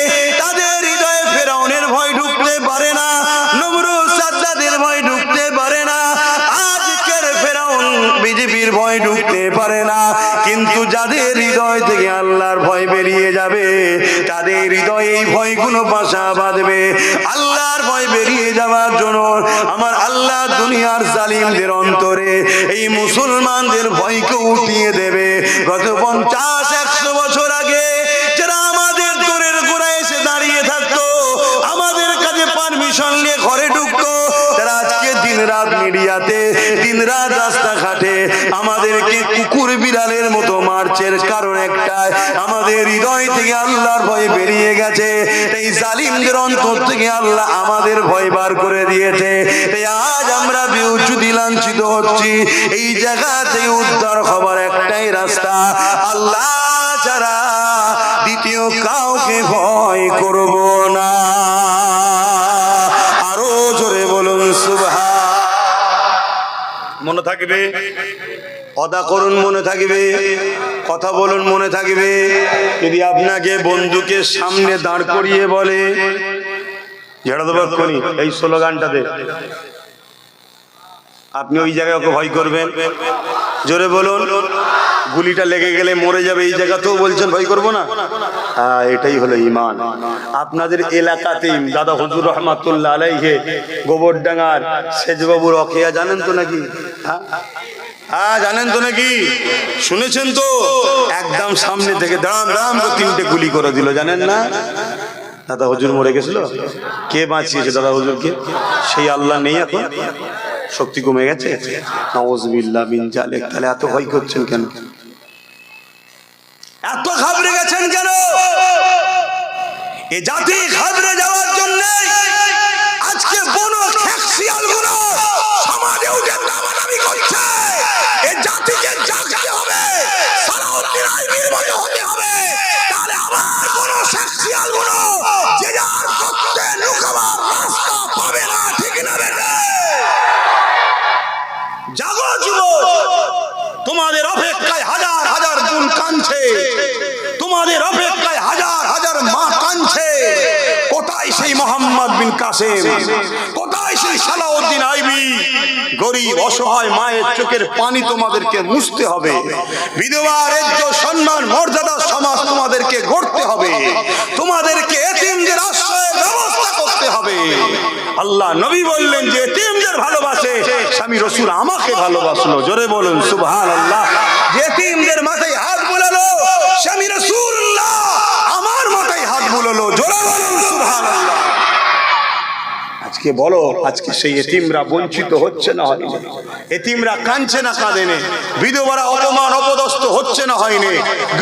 তাদের হৃদয়ে ফেরাউনের ভয় ঢুকতে পারে না, নমরুদ সাদ্দাতের ভয় ঢুকতে পারে না, আজকের ফেরাউন বিজেপির ভয় ঢুকতে পারে না। কিন্তু যাদের হৃদয় থেকে আল্লাহর ভয় বেরিয়ে যাবে, তাদের হৃদয়ে এই ভয়গুলো বাসা বাঁধবে। আল্লাহর ভয় বেরিয়ে যাওয়ার জন্য আমার আল্লাহ দুনিয়ার জালিমদের অন্তরে এই মুসলমানদের ভয়কে উঠিয়ে দেবে। গত 50-100 বছর আগে যারা আমাদের দোরের গোড়ায় এসে দাঁড়িয়ে থাকতো, আমাদের কাছে পারমিশন নিয়ে ঘরে ঢুকতো, তারা আজকে দিন রাত মিডিয়াতে, দিন রাত রাস্তাঘাটে আমাদেরকে কুকুর বিড়ালের মতো মারছে। কারণ একটাই, আমাদের হৃদয় থেকে আল্লাহর ভয় বেরিয়ে গেছে। এই জালিমদের অন্তর থেকে আল্লাহ আমাদের ভয় বার করে দিয়েছে। তাই আজ আমরা বিউচুদি লাঞ্ছিত হচ্ছি। এই জায়গা থেকে উদ্ধার হবার একটাই রাস্তা, আল্লাহ ছাড়া দ্বিতীয় কাউকে ভয় করব না। আরো জোরে বলুন সুবহান। মনে থাকবে, কথা করুন মনে থাকবে, কথা বলুন মনে থাকবে। যদি আপনাকে বন্ধুকে সামনে দাঁড় করিয়ে বলে, এই স্লোগানটাতে, আপনি ওই জায়গায় ওকে ভয় করবেন? জোরে বলুন। গুলিটা লেগে গেলে মরে যাবে, এই জায়গাতেও বলছেন ভয় করবো না? হ্যাঁ, এটাই হলো ঈমান। আপনাদের এলাকাতেই দাদা হুজুর রহমাতুল্লাহ আলাইহি গোবরডাঙ্গার সেজবাবুর অখিয়া জানেন তো নাকি? হ্যাঁ জানেন তো নাকি? শুনেছেন তো? একদম সামনে থেকে দাঁড়াম দাঁড়াম করে 3টে গুলি করে দিল, জানেন না? দাদা হুজুর মরে গেছিল। কে বাঁচিয়েছে দাদা হুজুরকে? সেই আল্লাহ নেই এখন? শক্তি কমে গেছে? নাউযুবিল্লাহ মিন যালিক। তাহলে এত ভয় করছেন কেন? এত ঘাবড়ে গেছেন কেন? এই জাতি ঘাবড়ে যাওয়ার জন্য আজকে বনো খেকশিয়ালগুলো সমাজে উঠে দামাদামি করছে। এই জাতিকে জাগতে হবে, সালাউদ্দিন আইবির মতো হতে হবে। তাহলে আমার বনো খেকশিয়ালগুলো যে যার করতে লুকাবার রাস্তা পাবে না, ঠিক না বেটা? জাগো যুবক, তোমাদের অপেক্ষায় হাজার হাজার বোন কাঁদছে, তোমাদের অপেক্ষায় হাজার হাজার মা কাঁদছে। কোথায় সেই মোহাম্মদ বিন কাসেম? কোথায় সেই সালাউদ্দিন আইবি? গরিব অসহায় মায়ের চোখের পানি তোমাদেরকে মুছতে হবে। বিধবার ইজ্জত সম্মান মর্যাদা সমাজ তোমাদেরকে গড়তে হবে। তোমাদেরকে এতিমদের আশ্রয়ের ব্যবস্থা করতে হবে। আল্লাহ নবী বললেন যে এতিমদের ভালোবাসে, স্বামী রাসূল আমাকে ভালোবাসলো। জোরে বলুন সুবহানাল্লাহ। যে এতিমদের মাথায় হাত বুলালো, স্বামী রাসূলুল্লাহ আমার মাথায় হাত বুলালো। জোরে বলুন সুবহানাল্লাহ। আজকে বলো, আজকে সেই এতিমরা বঞ্চিত হচ্ছে না হয়নি? এতিমরা কাঁদছে না কাঁদে না? বিধবারা অপমান অপদস্থ হচ্ছে না হয়নি?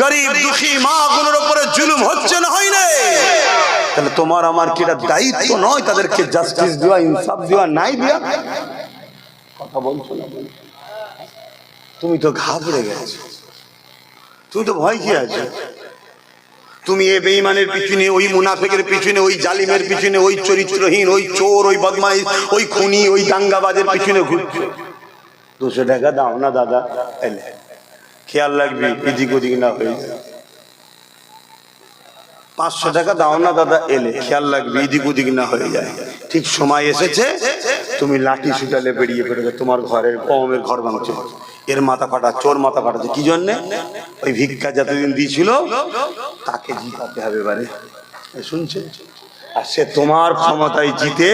গরিব দুঃখী মা গুলোর উপরে জুলুম হচ্ছে না হয়নি? তাহলে তোমার আমার কি এটা দায়িত্ব নয় তাদেরকে জাস্টিস দেওয়া, ইনসাফ দেওয়া, নাই দেওয়া? কথা বলছো না? তুমি তো ঘাবড়ে গেছো, তুমি তো ভয় কি আছে? তুমি এই বেঈমানের পিছনে, ওই মুনাফিকের পিছনে, ওই জালিমের পিছনে, ওই চরিত্রহীন, ওই চোর, ওই বদমাইশ, ওই খুনি, ওই দাঙ্গাবাজের পিছনে ঘুরছো। 200 টাকা দাও না দাদা, এলে খেয়াল রাখবি এদিক ওদিক না হয়ে যায়। 500 টাকা দাও না দাদা, এলে খেয়াল রাখবি এদিক ওদিক না হয়ে যায়। ঠিক সময় এসেছে, তুমি লাঠি ছুটালে বেরিয়ে পড়বে, তোমার ঘরের কওমের ঘর ভাঙছে। এর মাথা ফাটা, চোর মাথা ফাটাচ্ছে। কি জন্যে? ওই ভিক্ষা যতদিন দিয়েছিল তাকে জিতাতে হবে এবারে। শুনছে? আর সে তোমার ক্ষমতায় জিতে,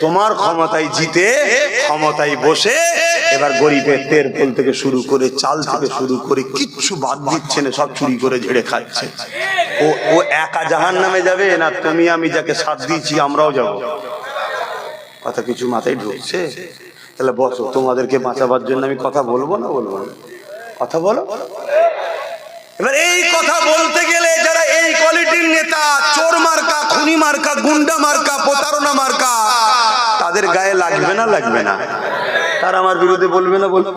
তোমার ক্ষমতায় জিতে ক্ষমতায় বসে এবার গরিবের তেল থেকে শুরু করে চাল থেকে শুরু করে কিচ্ছু বাদ দিচ্ছে না, সব চুরি করে ঝেড়ে খাচ্ছে। ও একা জাহান্নামে যাবে না তুমি আমি যাকে সাথ দিয়েছি আমরাও যাব? কথা কিছু মাথায় ঢুকছে? তাহলে বসো, তোমাদেরকে বাঁচাবার জন্য আমি কথা বলবো না বলবো না? কথা বলো। এবার এই কথা বলতে গেলে যারা এই কোয়ালিটির নেতা, চোর মার্কা, খুনি মার্কা, গুন্ডা মার্কা, প্রতারণা মার্কা, তাদের গায়ে লাগবে না লাগবে না? তারা আমার বিরুদ্ধে বলবে না বলবে?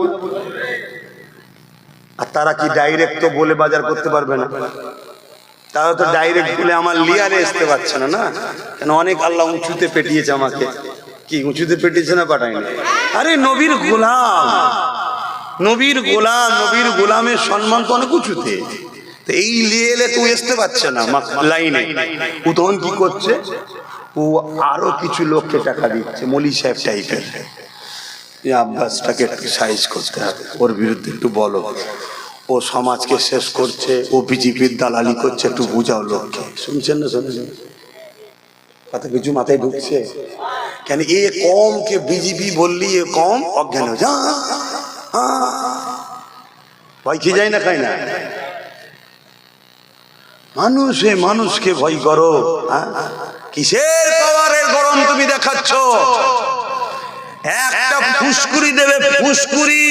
আর তারা কি ডাইরেক্ট তো বলে বাজার করতে পারবে না? তারা তো ডাইরেক্ট বলে আমার লিয়ারে আসতে পারছে না। না কেন? অনেক আল্লাহ উঁচুতে পেটিয়েছে আমাকে। কি উঁচুতে পেটিয়েছে না পাঠায়নি? আরে নবীর গোলাম, নবীর গোলাম, নবীর গোলামের সম্মান তো অনেক উঁচুতে। তো এই লিয়ে এলে তুই আসতে পারছে না লাইনে। ও তখন কি করছে? ও আরো কিছু লোককে টাকা দিচ্ছে, মলি সাহেব টাইপের। আব্বাসটাকে একটু সাইজ করতে হবে, ওর বিরুদ্ধে একটু বলো। ও সমাজকে শেষ করছে, ও বিজেপির দালালি করছে, একটু বুঝাও লোককে। শুনছেন না? শুনছেন? কথা কিছু মাথায় ঢুকছে? কেন এ কমকে বিজেপি বললি এ কম অজ্ঞান হয়ে যা। ভয় খেয়ে যায় না, খায় না? মানুষে মানুষকে ভয় করো। কিসের পাওয়ারের গরম তুমি দেখাচ্ছ? একটা ফুসকুড়ি দেবে, ফুসকুড়ি।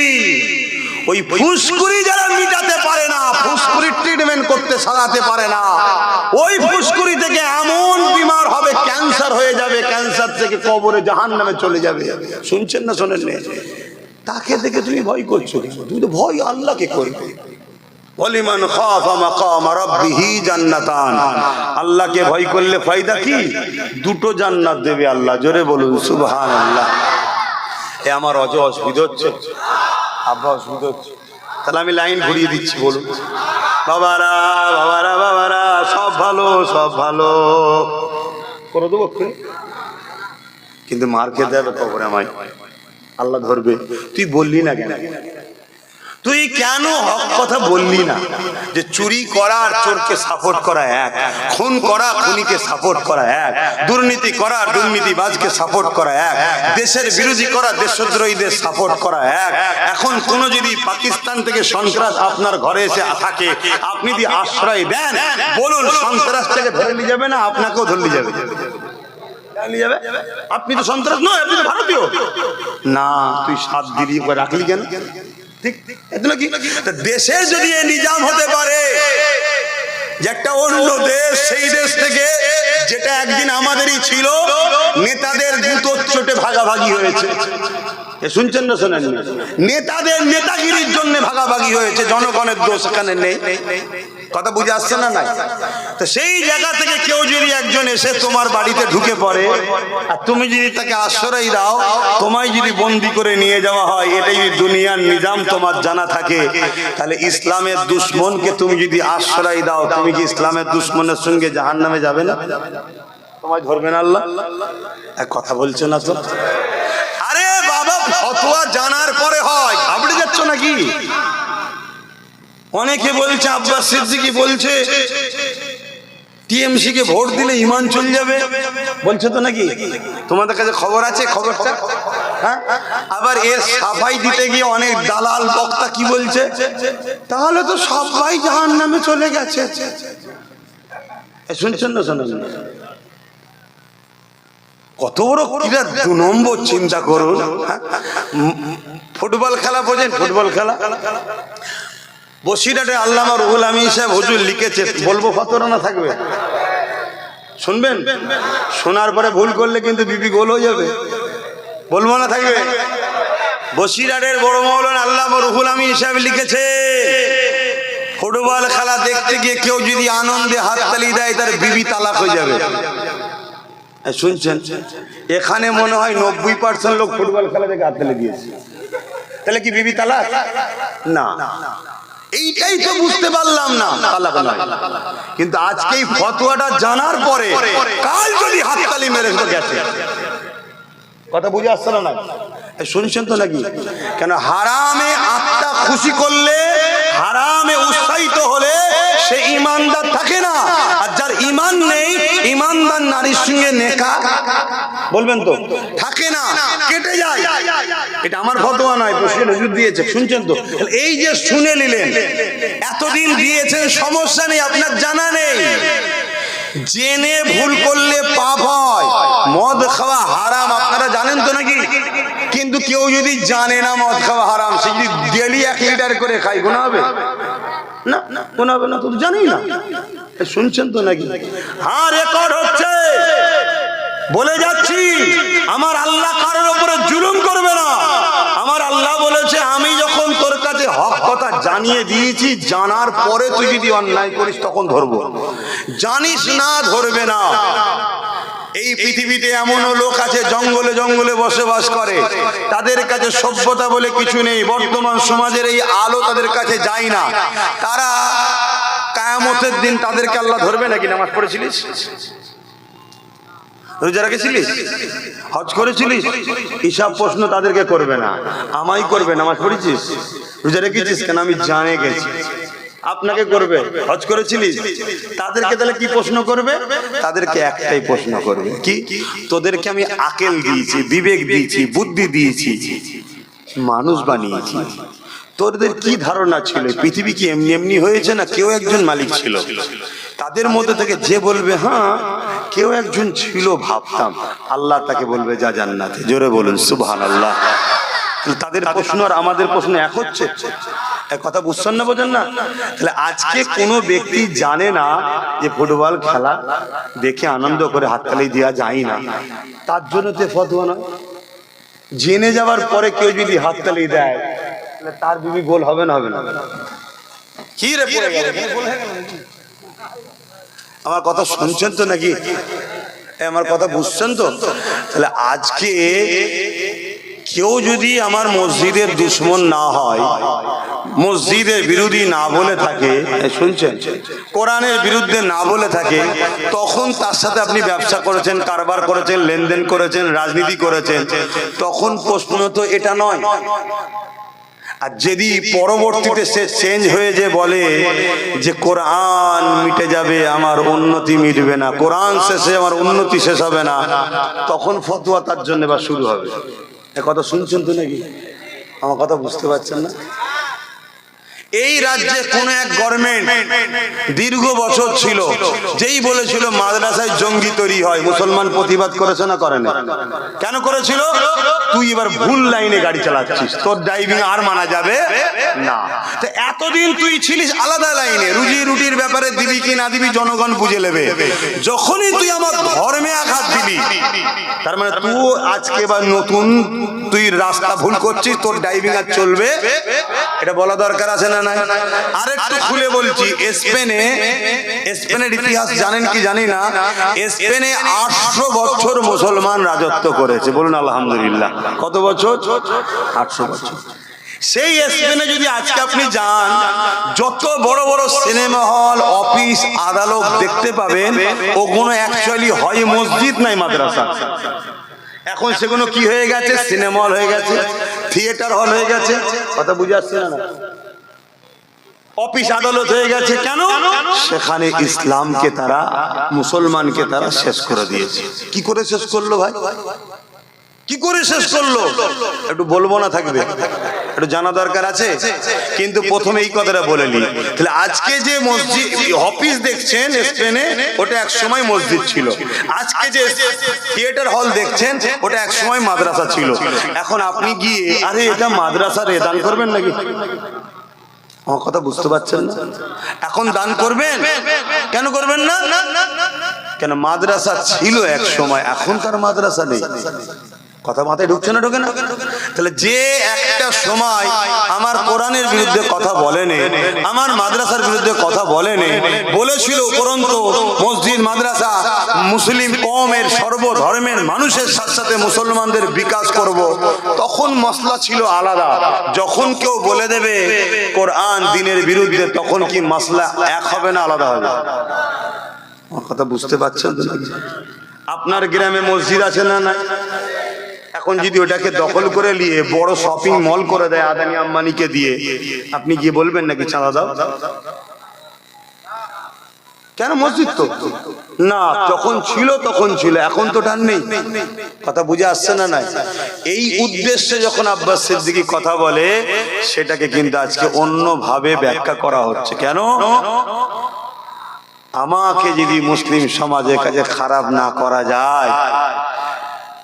ওই ফুসকুড়ি যারা মিটাতে পারে না, ফুসকুড়ির ট্রিটমেন্ট করতে সারাতে পারে না, ওই ফুসকুড়ি থেকে এমন বিমার হবে, ক্যান্সার হয়ে যাবে, ক্যান্সার থেকে কবরে জাহান্নামে চলে যাবে। শুনছেন না শোনেন? তাকে দেখে তুমি ভয় করছো? তুমি তো ভয় আল্লাহকে করবে। ওয়ালিমান খাফা মাকাম রাব্বিহি জান্নাতান। আল্লাহকে ভয় করলে ফায়দা কি? দুটো জান্নাত দেবে আল্লাহ। জোরে বলুন সুবহানাল্লাহ। এ আমার অসুবিধা হচ্ছে? আব্বা অসুবিধা হচ্ছে? তাহলে আমি লাইন ঘুরিয়ে দিচ্ছি, বলুন। বাবারা বাবারা বাবারা, সব ভালো, সব ভালো করে দেবো, কিন্তু মার খেতে হবে কবরে আমায়। আল্লাহ ধরবে। তুই বললি না কেন? তুই কেন হক কথা বললি না? যে চুরি করা আর চোরকে সাপোর্ট করা এক, খুন করা খুনিকে সাপোর্ট করা এক, দুর্নীতি করা দুর্নীতিবাজকে সাপোর্ট করা এক, দেশের বিরোধী করা দেশদ্রোহীদের সাপোর্ট করা এক। এখন কোন যদি পাকিস্তান থেকে সন্ত্রাস আপনার ঘরে এসে থাকে, আপনি যদি আশ্রয় দেন, বলুন সন্ত্রাস থেকে ধরে নিয়ে যাবে না আপনাকেও ধরে নিয়ে যাবে? আপনি তো সন্ত্রাস নয়, আপনি তো ভারতীয় না। তুই 7 দিনই রাখলি কেন? দেশের যদি নিজাম হতে পারে যে একটা অন্য দেশ, সেই দেশ থেকে যেটা একদিন আমাদেরই ছিল, নেতাদের জুতোর চোটে ভাগাভাগি হয়েছে। শুনছেন না শোনেন? নেতাদের নেতাগিরির জন্য ভাগাভাগি হয়েছে, জনগণের দোষ এখানে নেই। কথা বুঝে আসছে না? নাই তো সেই জায়গা থেকে কেউ যদি একজন এসে তোমার বাড়িতে ঢুকে পড়ে, আর তুমি যদি তাকে আশ্রয় দাও, তোমায় যদি বন্দি করে নিয়ে যাওয়া হয়, এটাই দুনিয়ার নিজাম তোমার জানা থাকে, তাহলে ইসলামের দুশ্মনকে তুমি যদি আশ্রয় দাও, তুমি কি ইসলামের দুশ্মনের সঙ্গে জাহান্নামে যাবে না? তোমায় ধরবে না আল্লাহ? এক কথা বলছো না তো? আরে বাবা, ফতোয়া জানার পরে হয়, ঘাবড়ে যাচ্ছ নাকি? অনেকে বলছে, আব্বাস সিদ্দিকী বলছে টিএমসি কে ভোট দিলে ঈমান চলে যাবে, বলছে তো নাকি? তোমাদের কাছে খবর আছে খবরটা? হ্যাঁ। আবার এর সাফাই দিতে গিয়ে অনেক দালাল বক্তা কি বলছে? তাহলে তো সবাই জাহান্নামে চলে গেছে। শুনছেন না শোনেন? কত বড় কিরা 2 নম্বর। চিন্তা করুন, ফুটবল খেলা বোঝেন? ফুটবল খেলা বসিরহাটে আল্লামা রুহুল আমিন সাহেব হুজুর লিখেছে, বলবো ফতোয়া না থাকবে? শুনবেন? শোনার পরে ভুল করলে কিন্তু বিপি গোল হয়ে যাবে। বলবো না থাকবে? বসিরহাটের বড় মাওলানা আল্লামা রুহুল আমিন সাহেব লিখেছে, ফুটবল খেলা দেখতে গিয়ে কেউ যদি আনন্দে হাততালি দেয়, তার বিবি তালাক হয়ে যাবে। শুনছেন? এখানে মনে হয় 90% লোক ফুটবল খেলা দেখে হাততালি দিয়েছে। তাহলে কি বিবি তালাক? না। এইটাই তো বুঝতে পারলাম না, তালাক নয়। কিন্তু আজকে এই ফতোয়াটা জানার পরে কাল যদি হাততালি মেরে গেছে। কথা বুঝে আসছে না? শুনছেন তো নাকি? কেন হারামে আত্মা খুশি করলে, হারামে উৎসাহিত হলে সে ইমানদার থাকে না। আর যার ঈমান নেই, ঈমানদার নারীর সঙ্গে নেকা বলবেন তো থাকে না, কেটে যায়। এটা আমার ফতোয়া নয়, বসির হুজুর দিয়েছে, শুনছেন তো? এই যে শুনে নিলেন, এতদিন দিয়েছেন, সমস্যা নেই, আপনার জানা নেই। জেনে ভুল করলে পাপ হয়। মদ খাওয়া হারাম আপনারা জানেন তো নাকি? কিন্তু কেউ যদি জানে না মদ খাওয়া হারাম, সে যদি ডেলি 1 লিটার করে খায়, গুনাহ হবে না? গুনাহ হবে না তো, জানি না। শুনছেন তো নাকি? হ্যাঁ, রেকর্ড হচ্ছে। বলে যাচ্ছি, আমার আল্লাহ কারোর উপরে জুলুম করবে না। আমার আল্লাহ বলেছে, আমি যখন তোর কাছে হক কথা জানিয়ে দিয়েছি, জানার পরে তুই যদি অন্যায় করিস তখন ধরবো, জানিস না ধরবে না। এই পৃথিবীতে এমনও লোক আছে জঙ্গলে জঙ্গলে বসবাস করে, তাদের কাছে সভ্যতা বলে কিছু নেই। বর্তমান সমাজের এই আলো তাদের কাছে যায় না। তারা কিয়ামতের দিন তাদেরকে আল্লাহ ধরবে নাকি? নামাজ পড়েছিলিস, রোজা রেখেছিলিস, হজ করেছিলিস, হিসাব প্রশ্ন তাদেরকে করবে না, আমায় করবে। নামাজ পড়েছিস, রোজা রেখেছিস, কেন আমি জানে গেছি। আপনাকে করবে, হজ করেছিলিস, তাদেরকে তাহলে কি প্রশ্ন করবে? তাদেরকে একটাই প্রশ্ন করবে, কি? তোদেরকে আমি আকেল দিয়েছি, বিবেক দিয়েছি, বুদ্ধি দিয়েছি, মানুষ বানিয়েছি, তোদের কি ধারণা ছিল পৃথিবী কি এমনি এমনি হয়েছে? না কেউ একজন মালিক ছিল। তাদের মধ্যে থেকে যে বলবে হ্যাঁ কেউ একজন ছিল ভাবতাম, আল্লাহ তাকে বলবে যা জান্নাতে। জোরে বলুন সুবহানাল্লাহ। তাদের প্রশ্ন আর আমাদের প্রশ্ন এক হচ্ছে? কথা বুঝছেন না, বোঝেন না? তাহলে আজকে কোনো ব্যক্তি জানে না যে ফুটবল খেলা দেখে আনন্দ করে হাততালি দেওয়া যায় না, তার জন্য তো ফতোয়া নয়। জেনে যাওয়ার পরে কেউ যদি হাততালি দেয়, তার বিবি গোল হবে না? হবে না? কি রে পড়ে গেল? আমার কথা শুনছেন তো নাকি? আমার কথা বুঝছেন তো? তাহলে আজকে কেউ যদি আমার মসজিদের দুশমন না হয়, মসজিদের বিরোধী না বলে থাকে, শুনছেন, কোরআনের বিরুদ্ধে না বলে থাকে, তখন তার সাথে আপনি ব্যবসা করেছেন, কারবার করেছেন, লেনদেন করেছেন, রাজনীতি করেছেন, তখন প্রশ্ন তো এটা নয়। আর যদি পরবর্তীতে সে চেঞ্জ হয়ে যে বলে যে কোরআন মিটে যাবে, আমার উন্নতি মিটবে না, কোরআন শেষে আমার উন্নতি শেষ হবে না, তখন ফতোয়া তার জন্য বা শুরু হবে। এ কথা শুনছেন তো নাকি? আমার কথা বুঝতে পারছেন না? এই রাজ্যে কোন এক গভর্নমেন্ট দীর্ঘ বছর ছিল, যেই বলেছিল মাদ্রাসায় জঙ্গি তৈরি হয়, মুসলমান প্রতিবাদ করেছে না করে না? কেন করেছিল? তুই এবার ভুল লাইনে গাড়ি চালাচ্ছিস, তোর ড্রাইভিং আর মানা যাবে না। তো এতদিন তুই ছিলিস আলাদা লাইনে, রুজি রুটির ব্যাপারে দিবি কি না দিবি জনগণ বুঝে নেবে। যখনই তুই আমার ধর্মে আঘাত দিবি, তার মানে তুই আজকে বা নতুন তুই রাস্তা ভুল করছিস, তোর ড্রাইভিং আর চলবে, এটা বলা দরকার আছে না? আরেকটু খুলে বলছি, স্পেনের ইতিহাস জানেন কি জানি না, স্পেনে 800 বছর মুসলমান রাজত্ব করেছে। বলুন আলহামদুলিল্লাহ। কত বছর? 800 বছর। সেই স্পেনে যদি আজকে আপনি যান, যত বড় বড় সিনেমা হল, অফিস, আদালত দেখতে পাবেন, ওগুলো অ্যাকচুয়ালি হয় মসজিদ নাই মাদ্রাসা। এখন সেগুলো কি হয়ে গেছে? সিনেমা হল হয়ে গেছে, থিয়েটার হল হয়ে গেছে। কথা বুঝে আসছে না? অফিস আদালত হয়ে গেছে। কেন? সেখানে ইসলামকে তারা, মুসলমানকে তারা শেষ করে দিয়েছে। কি করে শেষ করলো ভাই? কি করে শেষ করলো? একটু বলবো না থাকবে, একটু জানা দরকার আছে। কিন্তু প্রথমে এই কথাটা বলে নি। তাহলে আজকে যে মসজিদ অফিস দেখছেন স্পেনে, ওটা এক সময় মসজিদ ছিল। আজকে যে থিয়েটার হল দেখছেন, ওটা এক সময় মাদ্রাসা ছিল। এখন আপনি গিয়ে আরে এটা মাদ্রাসা রে, দান করবেন নাকি? আমার কথা বুঝতে পারছেন না? এখন দান করবেন? কেন করবেন না? কেন? মাদ্রাসা ছিল এক সময়, এখন তার মাদ্রাসা নেই। কথা মাথায় ঢুকছে না? ঢোকে না? তাহলে যে একটা সময় আমার কোরআনের বিরুদ্ধে কথা বলেনি, আমার মাদ্রাসার বিরুদ্ধে কথা বলেনি, বলেছিল উপরন্তু মসজিদ মাদ্রাসা মুসলিম কওমের সর্বধর্মের মানুষের সাথে সাথে মুসলমানদের বিকাশ করব, তখন মসলা ছিল আলাদা। যখন কেউ বলে দেবে কোরআন দ্বীনের বিরুদ্ধে, তখন কি মসলা এক হবে না আলাদা হবে? আমার কথা বুঝতে পারছেন তো নাকি? আপনার গ্রামে মসজিদ আছে না নাই? এখন যদি ওটাকে দখল করে নিয়ে বড় শপিং মল করে দেয় আদানি আম্বানিকে দিয়ে, আপনি গিয়ে বলবেন নাকি চাঁদা দাও? কেন মসজিদ তো না, যখন ছিল তখন ছিল, এখন তো টান নেই। কথা বুঝে আসছে না? নাই এই উদ্দেশ্যে যখন আব্বাস সিদ্দিকী কথা বলে, সেটাকে কিন্তু আজকে অন্যভাবে ব্যাখ্যা করা হচ্ছে। কেন? আমাকে যদি মুসলিম সমাজের কাছে খারাপ না করা যায়,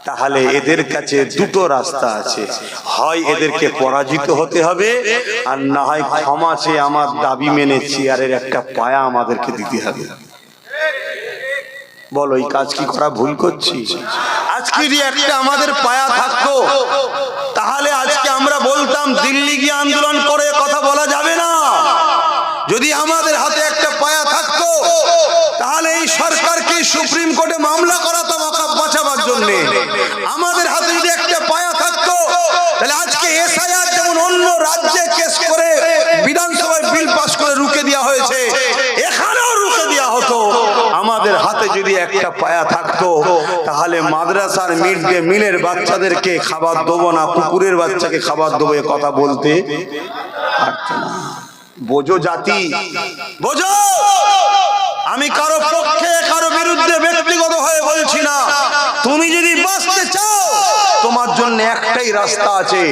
তাহলে এদের কাছে দুটো রাস্তা আছে, হয় এদেরকে পরাজিত হতে হবে, আর না হয় ক্ষমা চেয়ে আমার দাবি মেনে চেয়ারের একটা পায়া আমাদেরকে দিতে হবে। বলো, এই কাজ কি করা ভুল করছি? আজকে যদি একটা আমাদের পায়া থাকতো, তাহলে আজকে আমরা বলতাম দিল্লি গিয়ে আন্দোলন করে কথা বলা যাবে না। যদি আমাদের হাতে একটা পায়া থাকতো, তাহলে এই সরকারকে সুপ্রিম কোর্টে মামলা করাতাম ওয়াকফ বাঁচাবার জন্য। আমাদের হাতে যদি একটা পায়া থাকতো, তাহলে আজকে এসআইআর যেমন অন্য রাজ্যে কেস করে বিধানসভায় বিল পাস করে রুখে দেওয়া হয়েছে, এখানেও রুখে দেওয়া হতো। আমাদের হাতে যদি একটা পায়া থাকতো, তাহলে মাদ্রাসার মিড ডে মিলের বাচ্চাদেরকে খাবার দেবো না, কুকুরের বাচ্চাকে খাবার দেবো, এ কথা বলতে পারতো না। বোঝো জাতি, বোঝো। আমি কারো পক্ষে কারো বিরুদ্ধে ব্যক্তিগত হয়ে বলছি না। তুমি যদি বাঁচতে চাও, তোমার জন্য একটাই রাস্তা আছে,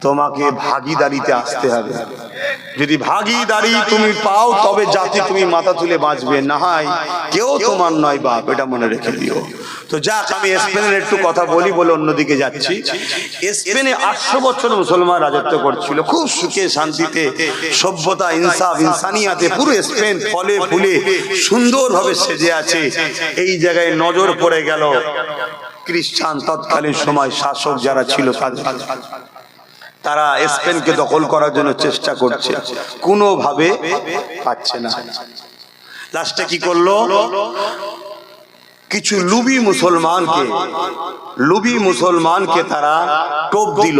তোমাকে ভাগীদারিতে আসতে হবে। যদি ভাগীদারি তুমি পাও, তবে জাতি তুমি মাথা তুলে বাঁচবে, না হয় কেউ তোমার নয় বাপ, এটা মনে রেখে দিও। তো যাক, আমি স্পেনের একটু কথা বলি বলে অন্যদিকে যাচ্ছি। স্পেনে 800 বছর মুসলমান রাজত্ব করছিল, খুব সুখে শান্তিতে, সভ্যতা, ইনসাফ, ইনসানিয়াতে পুরো স্পেন ফলে ফুলে সুন্দরভাবে সেজে আছে। এই জায়গায় নজর পড়ে গেল খ্রিস্টান তৎকালীন সময় শাসক যারা ছিল তাদের। তারা স্পেনকে দখল করার জন্য চেষ্টা করছে, কোনোভাবে পাচ্ছে না। লাস্টে কি করলো? কিছু লুবি মুসলমানকে তারা টোপ দিল।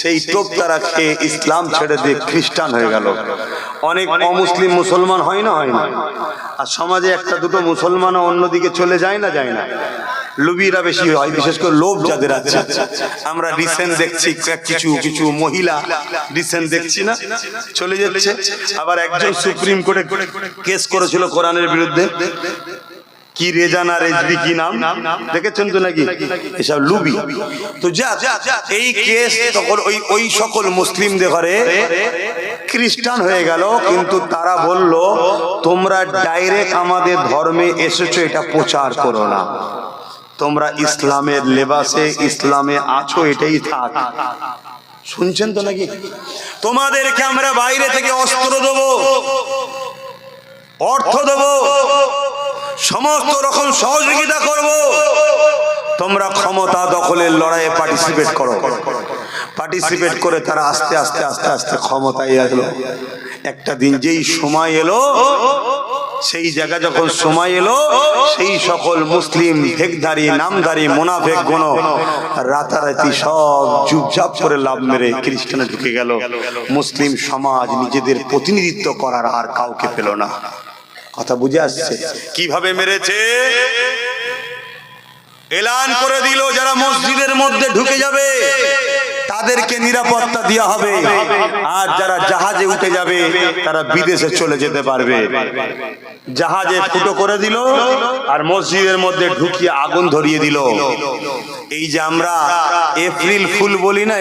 সেই টোপ তারা খেয়ে ইসলাম ছেড়ে দিয়ে খ্রিস্টান হয়ে গেল। অনেক অমুসলিম মুসলমান হয় না? আর সমাজে একটা দুটো মুসলমানও অন্যদিকে চলে যায় না? লুবিরা বেশি হয়, বিশেষ করে লোভ যাদের আছে। আমরা রিসেন্ট দেখছি কিছু মহিলা রিসেন্ট দেখছি না, চলে যাচ্ছে। আবার একজন সুপ্রিম কোর্টে কেস করেছিল কোরআনের বিরুদ্ধে, কি রেজানা রেজবি কি নাম, দেখেছেন তো নাকি? এসব লুবি। তো যা এই কেস তখন ওই সকল মুসলিমদের ঘরে খ্রিস্টান হয়ে গেল। কিন্তু তারা বলল, তোমরা ডাইরেক্ট আমাদের ধর্মে এসেছো, এটা প্রচার করো না, তোমরা ইসলামের লেবাসে ইসলামে আছো, এটাই থাক। শুনছেন তো নাকি? তোমাদেরকে আমরা বাইরে থেকে অস্ত্র দেবো, অর্থ দেবো, সমস্ত রকম সহযোগিতা করব, তোমরা ক্ষমতা দখলের লড়াইয়ে পার্টিসিপেট করে তারা আস্তে আস্তে ক্ষমতায় এলো। একটা দিন যেই সময় এলো, সেই জায়গা যখন সময় এলো, সেই সকল মুসলিম ভেকধারী নামধারী মুনাফেক গুণ রাতারাতি সব চুপচাপ করে লাভ মেরে খ্রিস্টানে ঢুকে গেল। মুসলিম সমাজ নিজেদের প্রতিনিধিত্ব করার আর কাউকে পেল না। কথা বুঝে আসছে? কিভাবে মেরেছে? এলান করে দিল, যারা মসজিদের মধ্যে ঢুকে যাবে তাদেরকে নিরাপত্তা দেওয়া হবে, আর যারা জাহাজে উঠে যাবে তারা বিদেশে চলে যেতে পারবে। জাহাজে ফুটো করে দিল, আর মসজিদের মধ্যে ঢুকিয়ে আগুন ধরিয়ে দিল। এই যে আমরা এপ্রিল ফুল বলি না,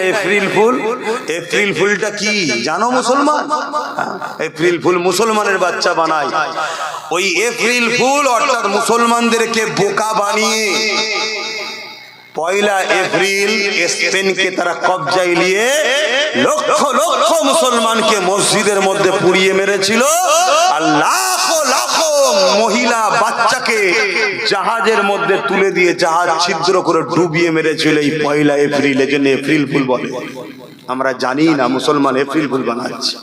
এপ্রিল ফুলটা কি জানো মুসলমান? এপ্রিল ফুল মুসলমানের বাচ্চা বানায়। ওই এপ্রিল ফুল অর্থাৎ মুসলমানদেরকে বোকা বানিয়ে 1 এপ্রিল স্পেনকে তারা কবজায় নিয়ে লক্ষ লক্ষ মুসলমানকে মসজিদের মধ্যে পুড়িয়ে মেরেছিল, আর লাখ লাখ মহিলা বাচ্চাকে জাহাজের মধ্যে তুলে দিয়ে জাহাজ ছিদ্র করে ডুবিয়ে মেরেছিল এই 1 এপ্রিল। এজন্য এপ্রিল ফুল বলে। আমরা জানি না মুসলমান এপ্রিল ফুল বানাচ্ছে।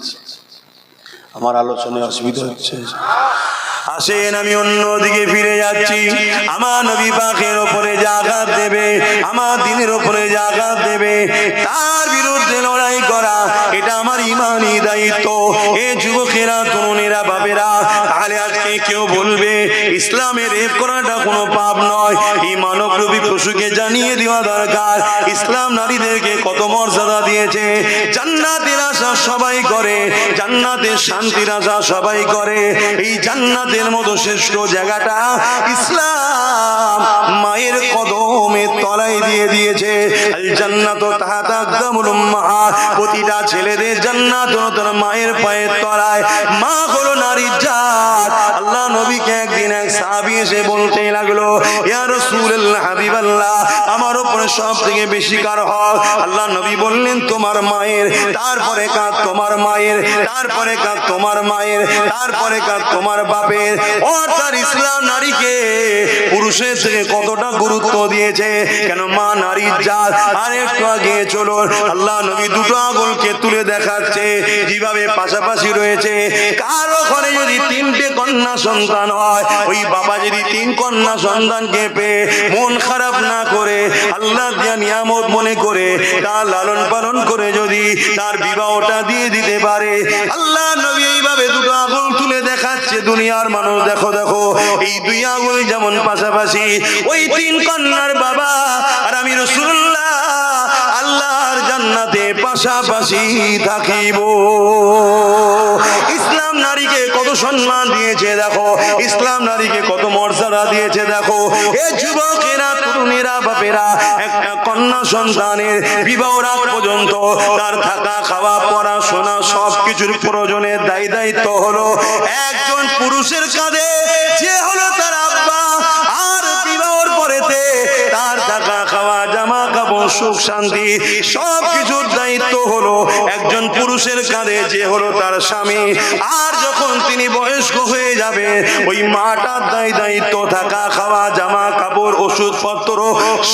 আমার আলোচনায় অসুবিধা হচ্ছে? আসেন, আমি অন্যদিকে ফিরে যাচ্ছি। আমার নবী পাকের ওপরে যে আঘাত দেবে, আমার দ্বীনের ওপরে যে আঘাত দেবে, তার বিরুদ্ধে লড়াই করা, এটা আমার ইমানি দায়িত্ব। এ যুবকেরা, তরুণেরা, বাবেরা, তাহলে আজকে কেউ বলবে ইসলামে রেপ করাটা কোনো পাপ নয়, এই মানবরূপী পশুকে জানিয়ে দেওয়া দরকার ইসলাম নারীদেরকে কত মর্যাদা দিয়েছে। জান্নাতের আশা সবাই করে, জান্নাতের শান্তির আশা সবাই করে, এই জান্নাতের মতো শ্রেষ্ঠ জায়গাটা ইসলাম মায়ের কদমের তলায় দিয়ে দিয়েছে। আল জান্নাতু তাহতা আকদামুল উম্মাহাত, প্রতিটা ছেলেদের জান্নাত হলো তার মায়ের পায়ের তলায়। মা হলো নারীর জাত। আল্লাহ নবীকে একদিন এক সাহাবী এসে বলতে লাগলো, ইয়া রাসূলুল্লাহ, হাবিবাল্লাহ, আমার উপরে সবথেকে বেশি কার হক? আল্লাহ নবী বললেন তোমার মায়ের, তারপরে কার তোমার মায়ের, তারপরে কার তোমার মায়ের, তারপরে কার তোমার বাপের। অর্থাৎ ইসলাম নারীকে পুরুষের থেকে কতটা গুরুত্ব দিয়েছে। কেন? মা নারীর জাত। আর একটু আগে চলো, আল্লাহ নবী দুটো আঙুলকে তুলে দেখাচ্ছে যেভাবে পাশাপাশি রয়েছে। কারো ঘরে যদি তিনটে কন্যা সন্তান হয়, ওই বাবা যদি তিন কন্যা সন্তানকে পেয়ে মন খারাপ না করে আল্লাহ দিয়া নিয়ামত মনে করে তার লালন পালন করে যদি তার বিবাহটা দিয়ে দিতে পারে, আল্লাহ নবী এইভাবে দুটো আঙুল তুলে দেখাচ্ছে দুনিয়ার মানুষ, দেখো দেখো এই দুই আঙুল যেমন পাশাপাশি, ওই তিন কন্যার বাবা আর আমি রাসূলুল্লাহ আল্লাহর জান্নাতে পাশাপাশি থাকিব। ইসলাম নারীকে কত সম্মান দিয়েছে দেখো, ইসলাম নারীকে কত মর্যাদা দিয়েছে দেখো। এ যুবকেরা, তরুণেরা, বাপেরা, একটা কন্যা সন্তানের বিবাহর আগ পর্যন্ত তার থাকা, খাওয়া, পড়াশোনা সবকিছুর প্রয়োজনের দায়িত্ব হলো একজন পুরুষের কাঁধে, যে হলো তার আব্বা। আর বিবাহর পরেতে তার থাকা, খাওয়া, জামা কাপড়, সুখ শান্তি সবকিছুর দায়িত্ব হলো একজন পুরুষের কাঁধে, যে হলো তার স্বামী। আর যখন তিনি বয়স্ক হয়ে যাবে, ওই মাটার দায়িত্ব থাকা, খাওয়া, জামা কাপড়, ওষুধপত্র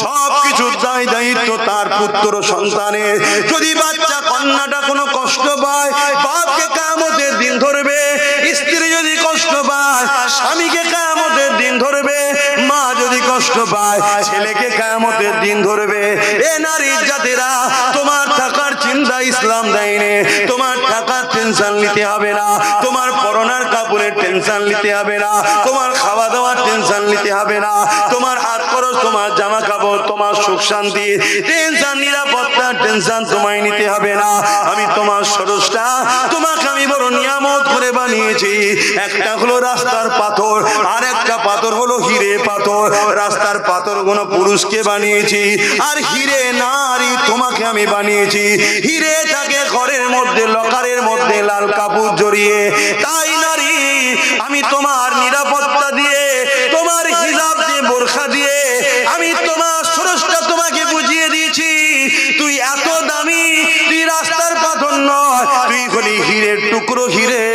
সবকিছুর দায়িত্ব তার পুত্র সন্তানের। যদি বাচ্চা কন্যাটা কোনো কষ্ট পায়, বাপকে কিয়ামতের দিন ধরবে। স্ত্রী যদি কষ্ট পায়, স্বামীকে কিয়ামতের দিন ধরবে। মা যদি কষ্ট পায়, ছেলেকে কিয়ামতের দিন ধরবে। এ নারীর জাতেরা, তোমার টাকার চিন্তা ইসলাম দেয়নি, তোমার টাকার টেনশন নিতে হবে না, তোমার পরনার কাপড়ের টেনশন নিতে হবে না, তোমার খাওয়া দাওয়ার টেনশন নিতে হবে না, তোমার হাত খরচ, তোমার জামা কাপড়, তোমার সুখ শান্তি টেনশন, নিরাপত্তার টেনশন তোমায় নিতে হবে না। আমি তোমার স্রষ্টা, তোমাকে আমি বড় নিয়ামত করে বানিয়েছি। একটা হলো রাস্তার পাথর, আর একটা পাথর হলো হিরে পাথর। রাস্তার পাথর গুলো পুরুষকে বানিয়েছি, আর হিরে নারী তোমাকে আমি বানিয়েছি। হিরে থাকে ঘরের মধ্যে, লকারের মধ্যে লাল কাপড় জড়িয়ে। তাই নারী, আমি তোমার নিরাপত্তা দিয়ে, তোমার হিজাব দিয়ে, বোরখা দিয়ে আমি তোমার স্রষ্টা তোমাকে বুঝিয়ে দিয়েছি। তুই এত দামি, তুই রাস্তার পাথর নয়, তুই হলি হিরের টুকরো হিরে।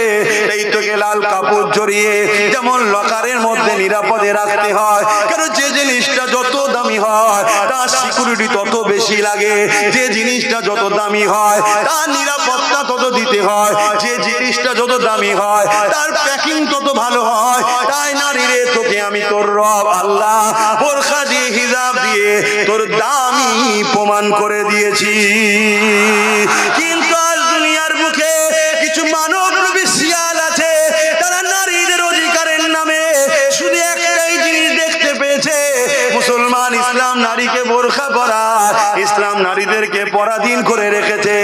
এই তোকে লাল কাপড় জড়িয়ে যেমন লকারের মধ্যে নিরাপদে রাখতে হয়। কেন? যে জিনিসটা যত দামি হয় তার সিকিউরিটি তত বেশি লাগে, যে জিনিসটা যত দামি হয় তার নিরাপত্তা তত দিতে হয়, যে জিনিসটা যত দামি হয় তার প্যাকিং তত ভালো হয়। তাই নারী রে, তোকে আমি তোর রব আল্লাহ বোরখা দিয়ে, হিজাব দিয়ে তোর দামি প্রমাণ করে দিয়েছি। কিন্তু আজ দুনিয়ার বুকে কিছু মানবরূপী শিয়াল আছে, তারা নারীদের অধিকারের নামে শুধু একটাই জিনিস দেখতে পেয়েছে, মুসলমান ইসলাম নারীকে বোরখা পরা, ইসলাম নারীদেরকে পরাধীন করে রেখেছে।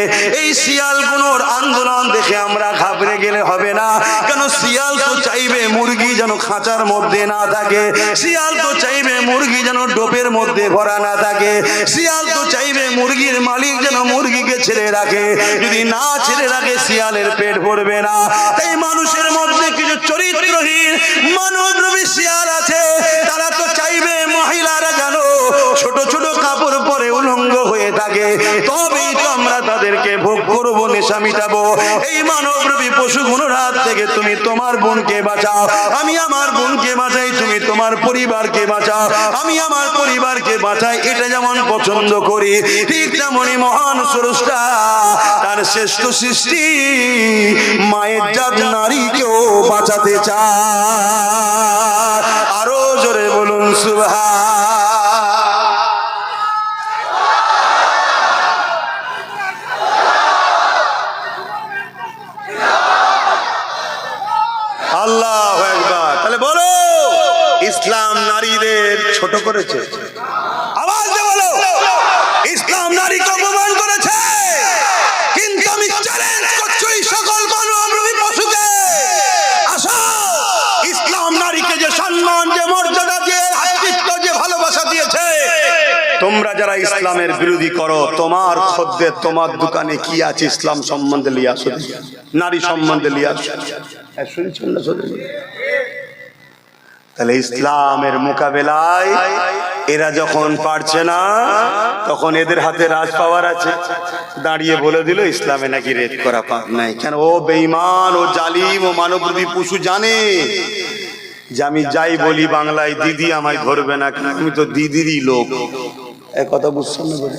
এই শিয়ালগুলোর আন্দোলন দেখে আমরা ঘাবড়ে গেলে হবে না। কেন? শিয়াল তো চাইবে মুরগি যেন খাঁচার মধ্যে না থাকে, শিয়াল তো চাইবে মুরগি যেন ডোপের মধ্যে ভরা না থাকে, শিয়াল তো চাইবে মুরগির মালিক যেন মুরগিকে ছেড়ে রাখে। যদি না ছেড়ে রাখে, শিয়ালের পেট ভরবে না। এই মানুষের মধ্যে কিছু চরিত্রহীন মানবরূপী শিয়াল আছে, তারা তো চাইবে মহিলারা যেন ছোট ছোট কাপড় পরে উলঙ্গ হয়ে থাকে, তবেই তো আমরা তাদেরকে ভোগ করবো, নেশা মিটাবো। এই মানবরূপী পশুগুলোর হাত থেকে তুমি তোমার বোনকে বাঁচাও, আমি আমার বোনকে বাঁচাই, তুমি তোমার পরিবারকে বাঁচাও, আমি আমার পরিবারকে বাঁচাই। এটা যেমন পছন্দ করি, ঠিক তেমনই মহান স্রষ্টা তার শ্রেষ্ঠ সৃষ্টি মায়ের জাত নারীকেও বাঁচাতে চায়। আরো জোরে বলুন সুবহান। আল্লাহু আকবার। নারীদের ছোট করেছে? আওয়াজ দিয়ে বলো, ইসলাম নারীকে অপমান করেছে। কিন্তু আমি চ্যালেঞ্জ করছি এই সকল মানবরূপী পশুকে, আসো, ইসলাম নারীকে যে সম্মান, যে মর্যাদা, যে আত্মীত্ব, যে ভালোবাসা দিয়েছে, তোমরা যারা ইসলামের বিরোধী করো, তোমার খদ্দে তোমার দোকানে কি আছে ইসলাম সম্বন্ধে নিয়ে আসো, নারী সম্বন্ধে নিয়ে আসো। শুনছেন না? তাহলে ইসলামের মোকাবেলায় এরা যখন পারছে না, তখন এদের হাতে রাজ পাওয়ার আছে, দাঁড়িয়ে বলে দিল ইসলামে নাকি রেপ করা পাপ নাই। কেন? ও বেঈমান, ও জালিম, ও মানবরূপী পশু জানে যে আমি যাই বলি বাংলায় দিদি আমায় ধরবে না, কেন আমি তো দিদিরই লোক। এই কথা বুঝছেন না? বলি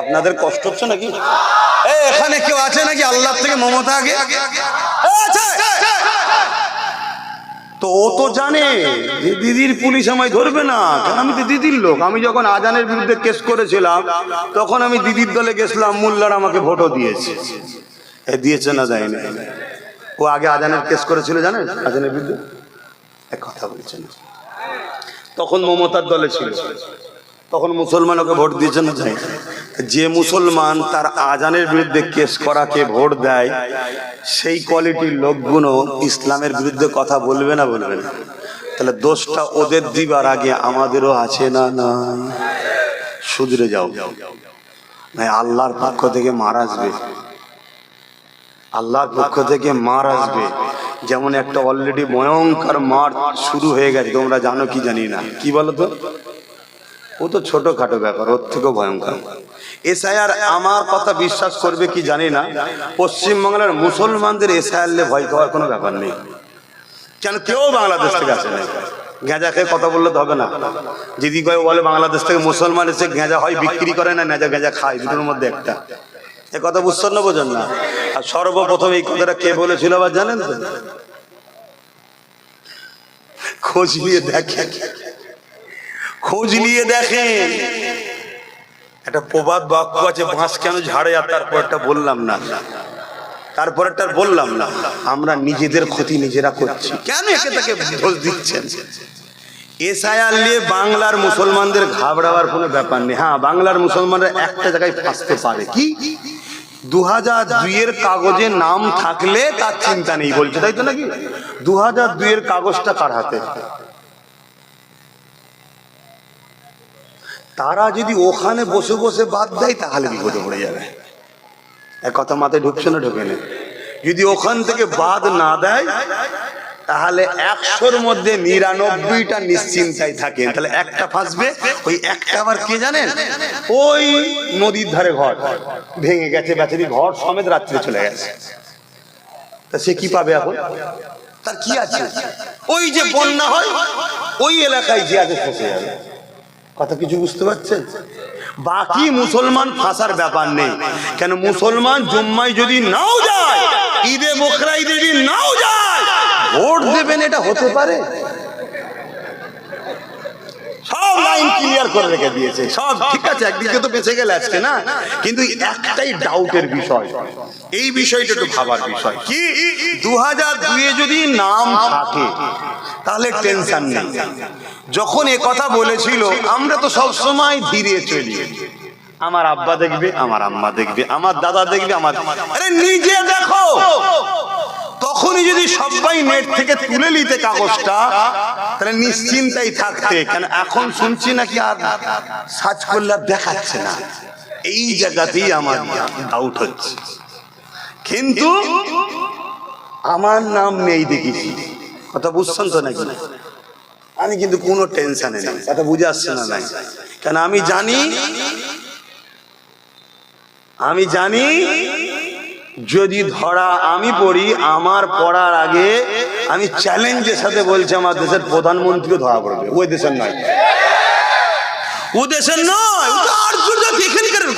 আপনাদের কষ্ট হচ্ছে নাকি? এখানে কেউ আছে নাকি আল্লাহ থেকে মমতা আগে? তো ও তো জানে যে দিদির পুলিশ আমায় ধরবে না, কারণ আমি তো দিদির লোক। আমি যখন আজানের বিরুদ্ধে কেস করেছিলাম, তখন আমি দিদির দলে গেছিলাম, মোল্লারা আমাকে ভোটও দিয়েছে। দিয়েছে না দেয়নি? ও আগে আজানের কেস করেছিল, জানেন, আজানের বিরুদ্ধে। এক কথা বলছেন, তখন মমতার দলে ছিল, তখন মুসলমান ওকে ভোট দিয়েছে না যায়? যে মুসলমান তার আজানের বিরুদ্ধে কেস করাকে ভোট দেয়, সেই কোয়ালিটির লোকগুলো ইসলামের বিরুদ্ধে কথা বলবে না? বলবে না? তাহলে দোষটা ওদের দিবার আগে আমাদেরও আছে না? না, শুধরে যাও, না আল্লাহর পক্ষ থেকে মার আসবে, আল্লাহর পক্ষ থেকে মার আসবে। যেমন একটা অলরেডি ভয়ঙ্কর মার শুরু হয়ে গেছে, তোমরা জানো কি জানি না, কি বলো তো? ও তো ছোটখাটো ব্যাপার, ওর থেকেও ভয়ঙ্কর। এসআইআর, আমার কথা বিশ্বাস করবে কি জানি না, পশ্চিমবাংলার মুসলমানদের এসআইআর ভয় পাওয়ার কোনো ব্যাপার নেই। কেন? কেউ বাংলাদেশ থেকে আসে না। গেঁজা খেয়ে কথা বললে তো হবে না। যদি কেউ বলে বাংলাদেশ থেকে মুসলমান এসে গেঁজা হয় বিক্রি করে না, গেঁজা খায়, দুটোর মধ্যে একটা। এ কথা বুঝছেন না? বোঝেন না? আর সর্বপ্রথম এই কথাটা কে বলেছিল আবার জানেন তো? খোঁজ নিয়ে দেখেন, খোঁজ নিয়ে দেখেন। একটা প্রবাদ বাক্য আছে, বাঁশ কেন ঝাড়ে, আর তারপরটা বললাম না, তারপরটা বললাম না। আমরা নিজেদের ক্ষতি নিজেরা করছি। কেন একে তাকে দোষ দিচ্ছেন? এসআইআর নিয়ে বাংলার মুসলমানদের ঘাবড়াবার কোনো ব্যাপার নেই। হ্যাঁ, বাংলার মুসলমানরা একটা জায়গায় ফাঁসতে পারে, কি 2002-এর কাগজে নাম থাকলে তার চিন্তা নেই বলছে, তাই তো নাকি? 2002-এর কাগজটা কার হাতে? তারা যদি ওখানে বসে বসে বাদ দেয়, তাহলে বিপদে পড়ে যাবে। এক কথা মাথায় ঢুকছে না? ঢুকে নেই। যদি ওখান থেকে বাদ না দেয়, তাহলে 100-র মধ্যে 99টা নিশ্চিন্তায় থাকে। তাহলে একটা ফাঁসবে, ওই একটা আবার কে জানেন? ওই নদীর ধারে ঘর ভেঙে গেছে, বেচারি ঘর সমেত রাত্রে চলে গেছে। তা সে কি পাবে এখন? তার কি আছে? ওই যে বন্যা হয়, ওই এলাকায় যে আছে ফেসে যাবে। কথা কিছু বুঝতে পারছেন? বাকি মুসলমান ফাঁসার ব্যাপার নেই। কেন? মুসলমান জুম্মায় যদি নাও যায়, ঈদে বকরা ঈদে যদি নাও যায়, ভোট দেবেন, এটা হতে পারে? সব লাইন ক্লিয়ার করে রেখে দিয়েছে, সব ঠিক আছে। একদিকে তো বেঁচে গেলে আজকে না, কিন্তু একটাই ডাউটের বিষয়, এই বিষয়টা একটু ভাবার বিষয়। কি 2002-এ যদি নাম থাকে তাহলে টেনশন নেই। যখন এ কথা বলেছিল, আমরা তো সব সময় ধীরে চলি। আমার আব্বা দেখবে, আমার আম্মা দেখবে, আমার দাদা দেখবে, আমার, আরে নিজে দেখো। তখনই যদি সবাই নেট থেকে তুলে নিতে কাগজটা, তাহলে নিশ্চিন্তাই থাকতে। কেন এখন শুনছি নাকি আর সার্চ করলে দেখাচ্ছে না, এই জায়গাতেই আমার ডাউট হচ্ছে। কিন্তু আমার নাম নেই দেখেছি, কথা বুঝছেন তো নাকি? আমি কিন্তু কোনো টেনশনে নেই, কথা বুঝে আসছে না? নাই, কেন আমি জানি যদি ধরা আমি পড়ি, আমার পড়ার আগে আমি চ্যালেঞ্জের সাথে বলছি, আমার দেশের প্রধানমন্ত্রীও ধরা পড়বে। ওই দেশের নয়, ও দেশের নয়,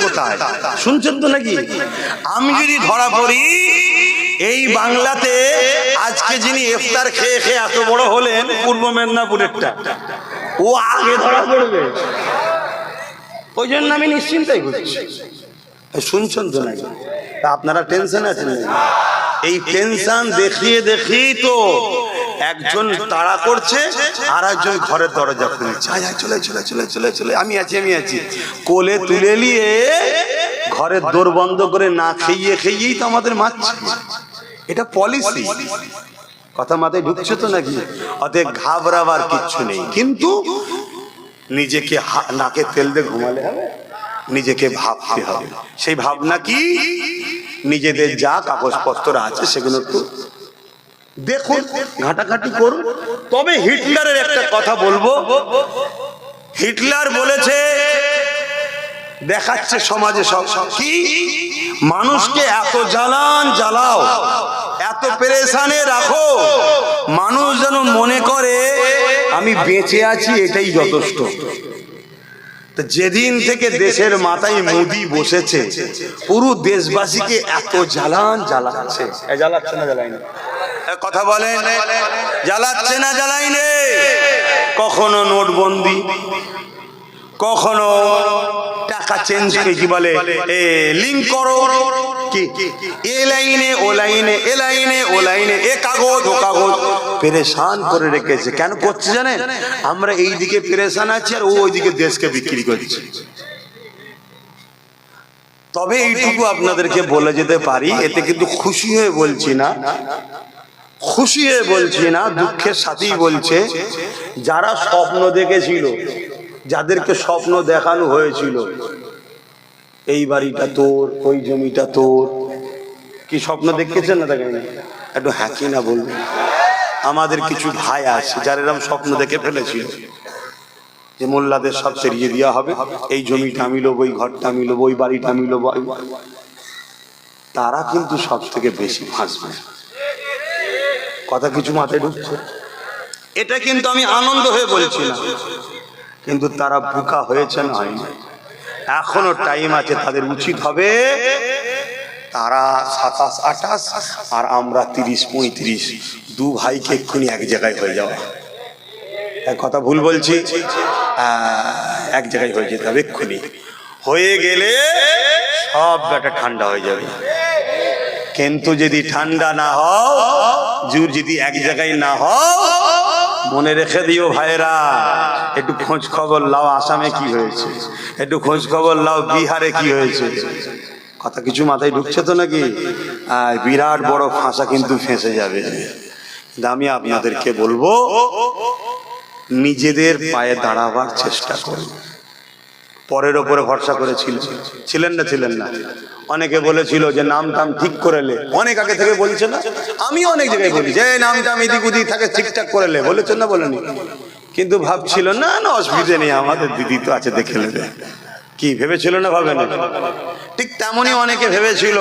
কোথায় শুনছেন তো নাকি? আমি যদি ধরা পড়ি এই বাংলাতে, আজকে যিনি ইফতার খেয়ে খেয়ে এত বড় হলেন, পূর্ব মেদিনীপুরেরটা, ও আগে ধরা পড়বে। ওই জন্য আমি নিশ্চিন্তাই করছি। শুনছেন তো নাকি? আপনারা টেনশন আছেন? এই টেনশন দেখিয়ে তো একজন তাড়া করছে আর একজন ঘরের দরজা খুলছে, চলে চলে চলে চলে চলে, আমি আছি আমি আছি, কোলে তুলে নিয়ে ঘরের দোর বন্ধ করে না খেয়ে খেয়েই তো আমাদের মারছে। এটা পলিসি। কথা মাথায় ঢুকছে তো নাকি? অতএব ঘাবড়াবার কিচ্ছু নেই, কিন্তু নিজেকে নাকে তেল দিয়ে ঘুমালে হবে, নিজেকে ভাবতে হবে। সেই ভাবনা কি? নিজেদের যা কাগজপত্র আছে সেগুলো একটু দেখুন, ঘাটাঘাটি করুন। তবে হিটলারের একটা কথা বলবো, হিটলার বলেছে, দেখাচ্ছে সমাজে সব কি, মানুষকে এত জ্বালাও, এত পেরেশানে রাখো, মানুষ যেন মনে করে আমি বেঁচে আছি, এটাই যথেষ্ট। যেদিন থেকে দেশের মাথায় মোদি বসেছে, পুরো দেশবাসীকে এত জ্বালাচ্ছে। জ্বালাচ্ছে না জ্বালাইনি? কথা বলেন, জ্বালাচ্ছে না জ্বালাইনি? কখনো নোটবন্দি, কখনো টাকা চেঞ্জ, কি বলে লিঙ্ক করো, কি এ লাইনে ও লাইনে, এ লাইনে ও লাইনে, এ কাগজ ও কাগজ, পেরেশান করে রেখেছে। কেন করছে জানেন? আমরা এই দিকে পেরেশান আছি আর ও ওইদিকে দেশকে বিক্রি করছে। তবে এইটুকু আপনাদেরকে বলে যেতে পারি, এতে কিন্তু খুশি হয়ে বলছি না, খুশি হয়ে বলছি না, দুঃখের সাথেই বলছে, যারা স্বপ্ন দেখেছিল, যাদেরকে স্বপ্ন দেখানো হয়েছিল, এই বাড়িটা তোর, ওই জমিটা তোর, কি স্বপ্ন দেখেছেন না? দেখেন একটু হাঁকি না বলবেন। আমাদের কিছু ভাই আছে যারা এরকম স্বপ্ন দেখে ফেলেছিল যে মোল্লাদের সব সেরিয়ে দেওয়া হবে, এই জমিটা আমি লোব, ওই ঘরটা আমি লোব, ওই বাড়িটা আমি লোব। তারা কিন্তু সব থেকে বেশি ফাঁসবে। কথা কিছু মাথায় ঢুকছে? এটা কিন্তু আমি আনন্দ হয়ে বলছি না, কিন্তু তারা বোকা হয়েছে না, হয়নি। এখনো টাইম আছে, তাদের উচিত হবে, তারা 27, 28 আর আমরা 30, 35, দু ভাইকে এক্ষুনি এক জায়গায় হয়ে যাওয়া। কথা ভুল বলছি? এক জায়গায় হয়ে যেতে হবে এক্ষুনি। হয়ে গেলে সব ব্যাটা ঠান্ডা হয়ে যাবে। কিন্তু যদি ঠান্ডা না হও, যদি এক জায়গায় না হও, মনে রেখে দিও ভাইরা, একটু খোঁজ খবর লাও আসামে কি হয়েছে, একটু খোঁজ খবর লাও বিহারে কি হয়েছে। কথা কিছু মাথায় ঢুকছে তো নাকি? বিরাট বড় ফাঁসা কিন্তু ফেঁসে যাবে। আমি আপনাদেরকে বলবো, নিজেদের পায়ে দাঁড়াবার চেষ্টা করুন। পরের ওপরে ভরসা ছিলেন না? অনেকে বলেছিল যে নাম টাম ঠিক করে লে, অনেক আগে থেকে বলছে না? আমি অনেক জায়গায় বলি যে নাম টাম এদিক ওদিক থাকে ঠিকঠাক করে লে, বলেছেন না বলেনি? কিন্তু ভাবছিল না অসুবিধে নেই, আমাদের দিদি তো আছে, দেখে নেবে। কি ভেবেছিল না? ভাবেন? ঠিক তেমনই অনেকে ভেবেছিল,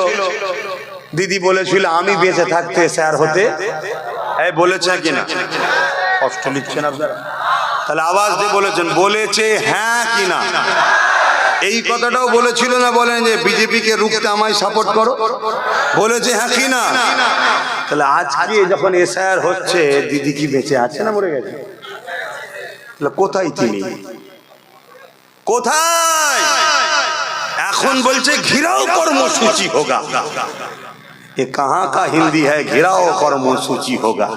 দিদি বলেছিল আমি বেঁচে থাকতে স্যার হতে, বলেছে কিনা? কষ্ট লিখছেন আপনারা? তাহলে আওয়াজ দিয়ে বলেছেন, বলেছে হ্যাঁ কিনা? এই কথাটাও বলেছিল না? বলেন যে বিজেপি কে রুখতে আমায় সাপোর্ট করো, বলেছে হ্যাঁ কিনা? তাহলে আজকে যখন এসআইআর হচ্ছে, দিদি কি বেঁচে আছে না মরে গেছে? কোথায় তিনি? কোথায়? এখন বলছে ঘিরাও কর্মসূচি হোগা। এ কাহা কা হিন্দি হ্যায়, ঘিরাও কর্মসূচি হোগা।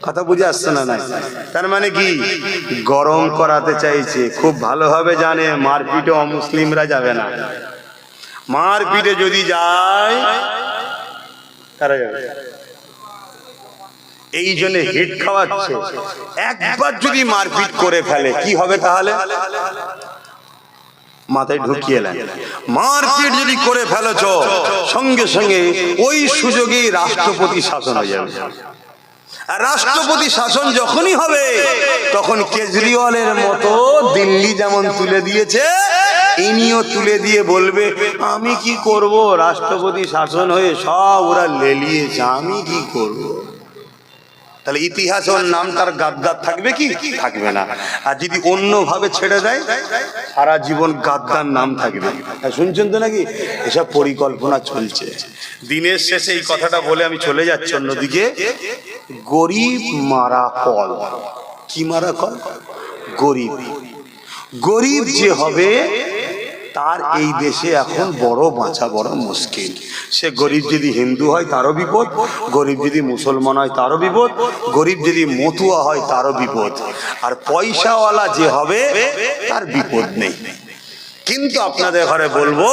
কথা বুঝে আসছে না? নাই। তার মানে কি? গরম করাতে চাইছে। খুব ভালোভাবে জানে মারপিটে অমুসলিমরা যাবে না। মারপিটে যদি যায় তারা যাবে, এই জন্য হিট খাওয়াচ্ছে। একবার যদি মারপিট করে ফেলে কি হবে তাহলে? মাথায় ঢুকিয়ে নেন, মারপিট যদি করে ফেলেছ, সঙ্গে সঙ্গে ওই সুযোগেই রাষ্ট্রপতি শাসন হয়ে যাবে। আর রাষ্ট্রপতি শাসন যখনই হবে, তখন কেজরিওয়ালের মতো দিল্লি যেমন তুলে দিয়েছে, ইনিও তুলে দিয়ে বলবে আমি কি করব, রাষ্ট্রপতি শাসন হয়ে সব ওরা লেলিয়েছে, আমি কি করব। তাহলে ইতিহাসে ওর নামটার গাদ্দার থাকবে কি? থাকবে না। আর যদি অন্যভাবে ছেড়ে দেয়, সারা জীবন গাদ্দার নাম থাকবে। শুনছেন তো নাকি? এসব পরিকল্পনা চলছে। দিনের শেষে এই কথাটা বলে আমি চলে যাচ্ছি অন্যদিকে। গরিব মারা কল। কি মারা কল? গরিব। গরিব যে হবে তার এই দেশে এখন বড় বাঁচা বড় মুশকিল। সে গরিব যদি হিন্দু হয় তারও বিপদ, গরিব যদি মুসলমান হয় তারও বিপদ, গরিব যদি মতুয়া হয় তারও বিপদ, আর পয়সাওয়ালা যে হবে তার বিপদ নেই। কিন্তু আপনাদের ঘরে বলবো,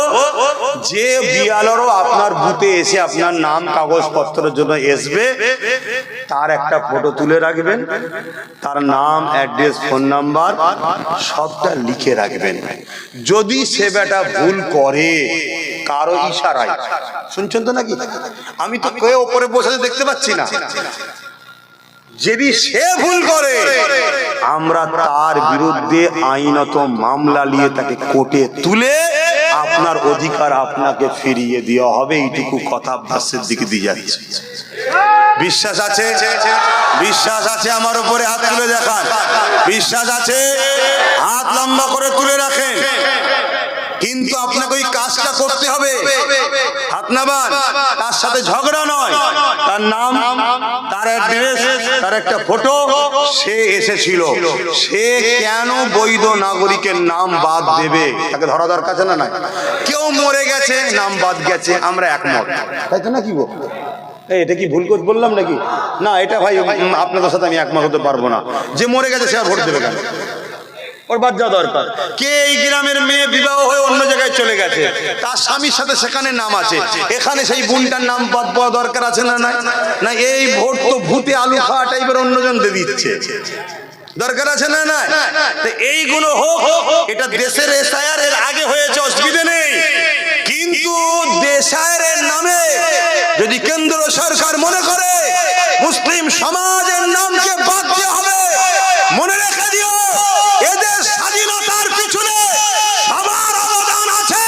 যে বিয়ালেরও আপনার বুথে এসে আপনার নাম কাগজপত্রের জন্য আসবে, তার একটা ফটো তুলে রাখবেন, তার নাম, অ্যাড্রেস, ফোন নাম্বার সবটা লিখে রাখবেন। যদি সে বেটা ভুল করে কারো ইশারায়, শুনছেন তো নাকি, আমি তো কেউ ওপরে বসে দেখতে পাচ্ছি না, যদি সে ভুল করে আমরা তার বিরুদ্ধে আইনত মামলা নিয়ে তাকে কোর্টে তুলে আপনার অধিকার আপনাকে ফিরিয়ে দেওয়া হবে। এইটুকু কথা আব্বাসের দিকে দিয়ে যাচ্ছে। বিশ্বাস আছে? বিশ্বাস আছে আমার উপরে হাত তুলে দেখান। বিশ্বাস আছে? হাত লম্বা করে তুলে রাখেন। কিন্তু আপনাকে ওই কাজটা করতে হবে, হাত নামান, তার সাথে ঝগড়া নয়, তার নাম, তার অ্যাড্রেস, তার একটা ফটো, সে এসেছিল, সে কেন বৈধ নাগরিকের নাম বাদ দেবে? তাকে ধরা দরকার আছে না? নাই, কেউ মরে গেছে নাম বাদ গেছে, আমরা একমত, তাই তো নাকি? এটা কি ভুল করে বললাম নাকি? না, এটা ভাই আপনাদের সাথে আমি একমত হতে পারবো না। যে মরে গেছে সে আর ভোট দেবে কেন? ওর বাদ যাওয়া দরকার। কে এই গ্রামের মেয়ে বিবাহ হয়ে অন্য জায়গায় চলে গেছে, তার স্বামীর সাথে সেখানে নাম আছে, এখানে সেই বোনটার নাম বাদ পাওয়া দরকার আছে না? নাই না, এই ভোট তো ভূতে আলু খাওয়া টাইপের অন্যজন দিয়ে দিচ্ছে, দরকার আছে না? নাই, এইগুলো হোক, এটা দেশের এসআইআর এর আগে হয়েছে, অসুবিধা নেই। কিন্তু দেশায়ের নামে যদি কেন্দ্র সরকার মনে করে মুসলিম সমাজের নামকে বাদ দেওয়া হবে, মনে রেখে দিও, এদের স্বাধীনতার পিছনে সবার অবদান আছে,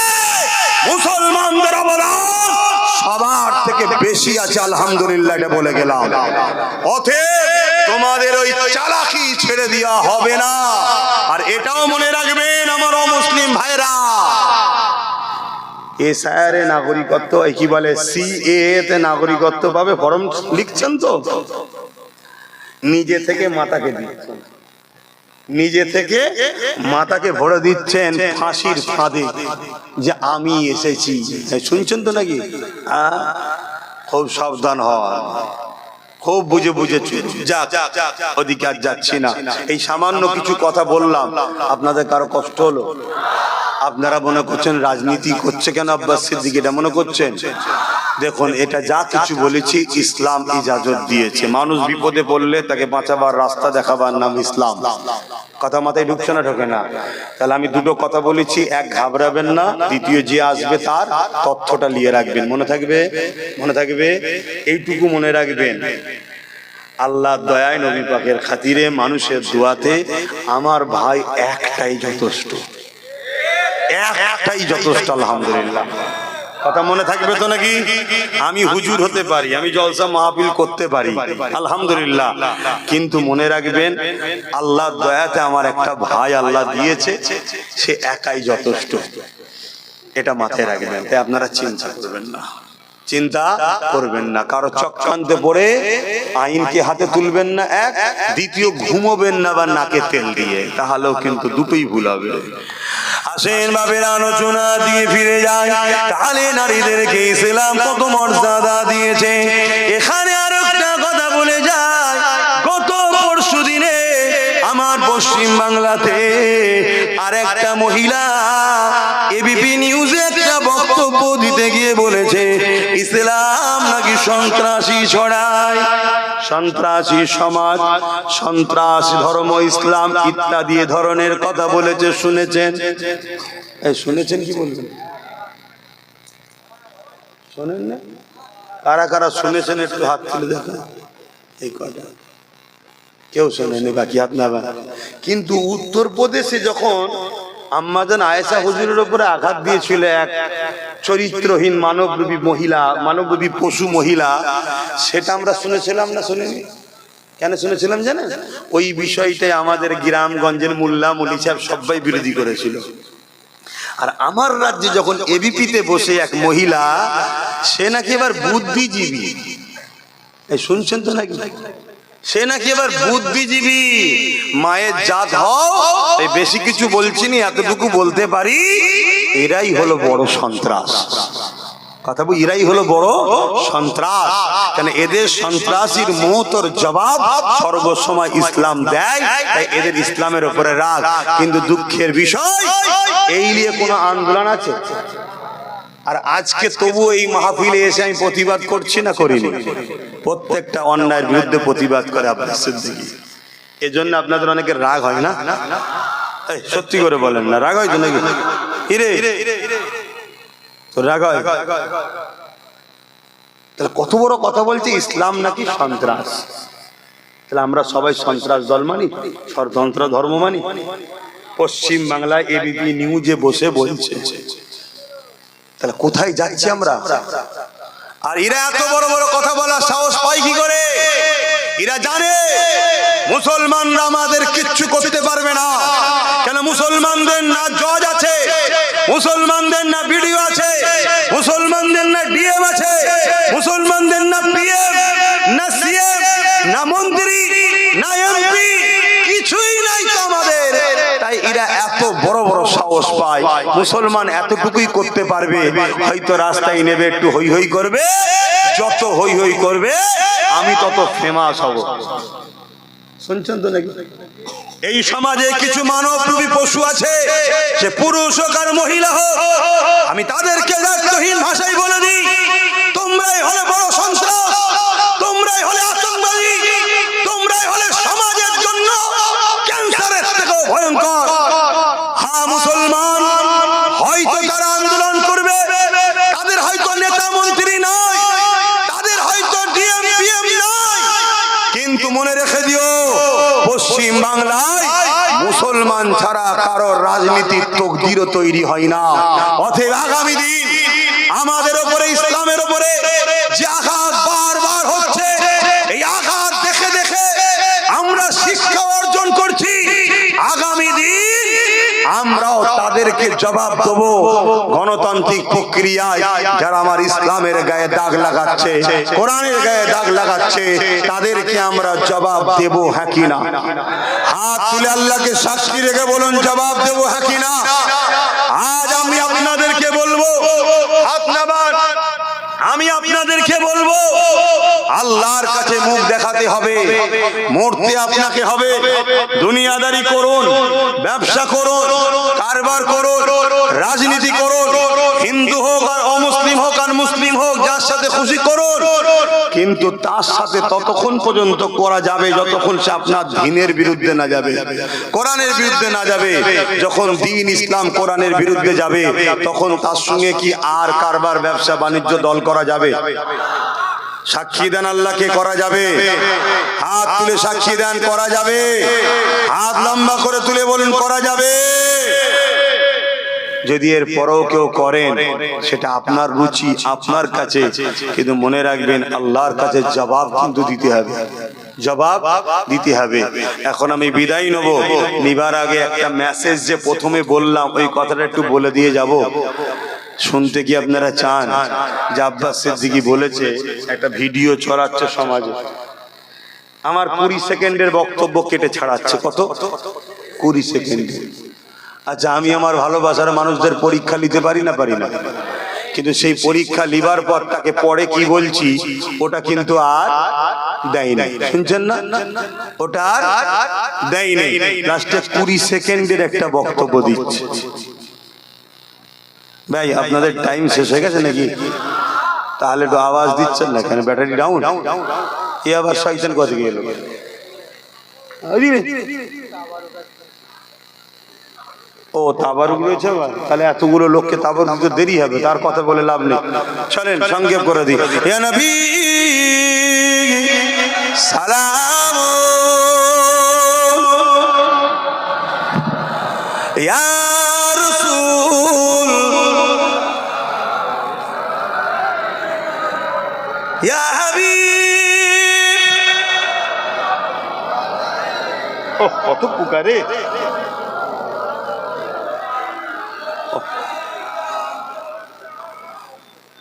মুসলমানদের অবদান সবার থেকে বেশি আছে, আলহামদুলিল্লাহ, এটা বলে গেলাম। অতএব তোমাদের ওই চালাকি ছেড়ে দেওয়া হবে না। আর এটাও মনে রাখবেন আমার অমুসলিম ভাইরা, এসআইআরে নাগরিকত্ব, কি বলে, সিএএ তে নাগরিকত্ব পাবে, ফর্ম লিখছেন তো, নিজে থেকে মাতাকে দিচ্ছেন, নিজে থেকে মাতাকে ভরে দিচ্ছেন ফাঁসির ফাঁদে, যে আমি এসেছি। শুনছেন তো নাকি? খুব সাবধান হওয়া, খুব বুঝে বুঝে যাক, ওদিকে আর যাচ্ছি না। এই সামান্য কিছু কথা বললাম, আপনাদের কারো কষ্ট হলো? আপনারা মনে করছেন রাজনীতি করছে কেন আব্বাস সিদ্দিকী, এটা মনে করছেন? দেখুন, এটা যা কিছু বলেছি ইসলাম ইজাজত দিয়েছে। মানুষ বিপদে পড়লে তাকে বাঁচাবার রাস্তা দেখাবার নাম ইসলাম। কথা মাথায় ঢুকছে না? ঢোকে না? তাহলে আমি দুটো কথা বলেছি, এক, ঘাবড়াবেন না, দ্বিতীয়, যে আসবে তার তথ্যটা নিয়ে রাখবেন, মনে থাকবে, মনে থাকবে, এইটুকু মনে রাখবেন। আল্লাহ দয়ায়, নবী পাকের খাতিরে, মানুষের দোয়াতে আমার ভাই একটাই যথেষ্ট, একটাই যথেষ্ট, আলহামদুলিল্লাহ। কথা মনে থাকবে তো নাকি? আমি হুজুর হতে পারি, আমি জলসা মাহফিল করতে পারি, আলহামদুলিল্লাহ, কিন্তু মনে রাখবেন আল্লাহ দয়াতে আমার একটা ভাই আল্লাহ দিয়েছে, সে একাই যথেষ্ট, এটা মাথায় রাখবেন। তাই আপনারা চিন্তা করবেন না, চিন্তা করবেন না, কারো চক্রান্তে পড়ে আইনকে হাতে তুলবেন না, এক, দ্বিতীয়, ঘুমোবেন না বা নাকে তেল দিয়ে, তাহলেও কিন্তু দুটোই ভুল হবে। আসেন বাবের আলোচনা দিয়ে ফিরে যায়, তাহলে নারীদেরকে ইসলাম কত মর্যাদা দিয়েছে। এখানে আর একটা কথা বলে যায়, গত পরশু দিনে আমার পশ্চিম বাংলাতে আর একটা মহিলা এবিপি নিউজে একটা বক্তব্য দিতে গিয়ে বলেছে ইসলাম নাকি সন্ত্রাসী ছড়ায়, সন্ত্রাসী সমাজ, সন্ত্রাসী ধর্ম, ইসলাম ইত্যাদি ধরনের কথা বলেছে। শুনেছেন? শুনেছেন কি বলবেন? শোনেন না? কারা কারা শুনেছেন একটু হাত তুলে দেখেন। এই কথা কেউ শোনেনি, বাকি হাত না। কিন্তু উত্তরপ্রদেশে যখন আম্মাজান আয়েশা হুজুরের উপরে আঘাত দিয়েছিল এক চরিত্রহীন মানবরূপী মহিলা, মানবরূপী পশু মহিলা, সেটা আমরা শুনেছিলাম না? শুনিনি? কেন শুনেছিলাম জানেন? ওই বিষয়টাই আমাদের গ্রামগঞ্জের মোল্লা মলি সাহেব সবাই বিরোধী করেছিল। আর আমার রাজ্যে যখন এবিপিতে বসে এক মহিলা, সে নাকি এবার বুদ্ধিজীবী, শুনছেন তো নাকি? সে নাকি এবার বুদ্ধিজীবী, মায়ের জাত হও, বেশি কিছু বলছি না, এতটুকু বলতে পারি এরাই হলো বড় সন্ত্রাস। কথা বল, এরাই হলো বড় সন্ত্রাস। কেন এদের সন্ত্রাসীর মওতর জবাব সর্বসময় ইসলাম দেয়, তাই এদের ইসলামের উপরে রাগ। কিন্তু দুঃখের বিষয়, এই নিয়ে কোনো আন্দোলন আছে? আর আজকে তবু এই মাহফিলে এসে আমি প্রতিবাদ করছি না করিনি? প্রত্যেকটা অন্যায়ের বিরুদ্ধে প্রতিবাদ করে আব্বাস সিদ্দিকী। এজন্য আপনাদের অনেকের রাগ হয় না? সত্যি করে বলেন না, রাগ হয় তো নাকি? তো রাগ হয়? তাহলে কত বড় কথা বলছে, ইসলাম নাকি সন্ত্রাস। তাহলে আমরা সবাই সন্ত্রাস দল মানি, ষড়যন্ত্র ধর্ম মানি? পশ্চিম বাংলায় এবিপি নিউজে বসে বলছে। তাহলে কোথায় যাচ্ছি আমরা? আর এরা এত বড় বড় কথা বলার সাহস পায় কি করে? এরা জানে মুসলমানরা আমাদের কিচ্ছু করতে পারবে না। কেন? মুসলমানদের না জজ আছে, মুসলমানদের না বিডিও আছে, মুসলমানদের না ডিএম আছে, মুসলমানদের না পিএম না সিএম না মন্ত্রী না এমপি, কিছুই নাই তো আমাদের। তাই এরা এত বড় বড় সাহস পায়। মুসলমান এতটুকুই করতে পারবে, হয়তো রাস্তায় নেবে একটু হই হই করবে, যত হই হই করবে আমি তত ফেমাস হব। শুনছেন তো নাকি? এই সমাজে কিছু মানবরূপী পশু আছে, সে পুরুষ হোক আর মহিলা হোক, আমি তাদেরকে দায়িত্বহীন ভাষায় বলে দিই, তোমরাই হলে বড় সন্ত্রাস, তোমরাই হলে আতঙ্কবাদী, তোমরাই হলে সমাজের জন্য ক্যান্সারের থেকেও ভয়ঙ্কর। হ্যাঁ, মুসলমান হয়তো তারা আন্দোলন করবে, তাদের হয়তো নেতা মন্ত্রী নয়, তাদের হয়তো ডিএম পিএম নয়, কিন্তু মনে রেখে দিও, পশ্চিম বাংলায় মুসলমান ছাড়া কারোর রাজনীতির তকদিরও তৈরি হয় না। অতএব আগামী দিন আমাদের উপরে, ইসলামের উপরে যে আঘাত বারবার হচ্ছে, এই আঘাত দেখে দেখে আমরা শিক্ষা অর্জন করছি। আগামী দিন আমরাও তাদেরকে জবাব দেবো। গণতান্ত্রিক প্রক্রিয়ায় যারা আমার ইসলামের গায়ে দাগ লাগাচ্ছে, কোরআনের গায়ে দাগ লাগাচ্ছে, তাদেরকে আমরা জবাব দেব, হ্যাঁ কি না? হাত তুলে আল্লাহকে সাক্ষী রেখে বলুন, জবাব দেব, হ্যাঁ কি না? আজ আমি আপনাদেরকে বলবো, আমি আপনাদেরকে বলবো, আল্লাহর কাছে মুখ দেখাতে হবে, মরতে আপনাকে হবে। দুনিয়াদারি করুন, ব্যবসা করুন, কারবার করুন, রাজনীতি করুন, হিন্দু হোক আর অমুসলিম হোক আর মুসলিম হোক, যার সাথে খুশি করুন, কিন্তু তার সাথে ততক্ষণ পর্যন্ত করা যাবে যতক্ষণ সে আপনার দ্বীনের বিরুদ্ধে না যাবে, কোরআনের বিরুদ্ধে না যাবে। যখন দ্বীন ইসলাম কোরআনের বিরুদ্ধে যাবে, তখন তার সঙ্গে কি আর কারবার ব্যবসা বাণিজ্য দল করা যাবে? সাক্ষী দেন আল্লাহকে, করা যাবে? হাত তুলে সাক্ষী দেন, করা যাবে? হাত লম্বা করে তুলে বলুন, করা যাবে? যদি এর পরেও কেউ করেন, সেটা আপনার রুচি, আপনার কাছে, কিন্তু মনে রাখবেন আল্লাহর কাছে জবাব কিন্তু দিতে হবে, জবাব দিতে হবে। এখন আমি বিদায় নেব, নিবার আগে একটা মেসেজ যে প্রথমে বললাম, ওই কথাটা একটু বলে দিয়ে যাব। শুনতে কি আপনারা চান? যে আব্বাস সিদ্দিকী বলেছে একটা ভিডিও ছড়াচ্ছে সমাজে, আমার 20 সেকেন্ডের বক্তব্য কেটে ছাড়াচ্ছে। কত? 20 সেকেন্ড। আচ্ছা, আমি আমার ভালোবাসার মানুষদের পরীক্ষা নিতে পারি না? পারি না। কিন্তু সেই পরীক্ষা লিবার পর তাকে পরে কি বলছি, ওটা কিন্তু আর দেয় নাই। শুনছেন না? ওটা আর দেয় নাই। লাস্টে 20 সেকেন্ডের একটা বক্তব্য দিচ্ছে। ভাই, আপনাদের টাইম শেষ হয়ে গেছে নাকি? তাহলে একটু আওয়াজ দিচ্ছেন না কেন? Battery down? এ আবার শয়তান কথা গেল। ও তাবারুক রয়েছে, তাহলে এতগুলো লোককে তাবারুক দিতে দেরি হবে, তার কথা বলে লাভ নেই। চলেন সংক্ষেপ করে দিই। ইয়া নবী সালাম, ইয়া রাসূল, ইয়া হাবিব। কত পুকারে!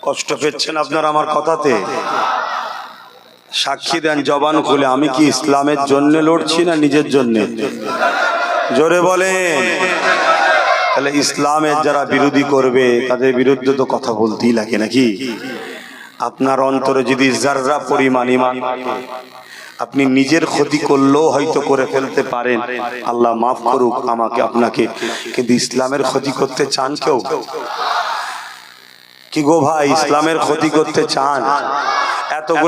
কষ্ট পেয়েছেন আপনার আমার কথাতে? সাক্ষী দেন জবান খুলে, আমি কি ইসলামের জন্য লড়ছি না নিজের জন্য? জোরে বলেন। তাহলে ইসলামের যারা বিরোধী করবে তাদের বিরুদ্ধে তো কথা বলতেই লাগে নাকি? আপনার অন্তরে যদি যাররা পরিমাণ ঈমান, আপনি নিজের ক্ষতি করলেও হয়তো করে ফেলতে পারেন, আল্লাহ মাফ করুক আমাকে আপনাকে, কিন্তু ইসলামের ক্ষতি করতে চান কেউ? কি গো ভাই, ইসলামের ক্ষতি করতে চান? এতগুলো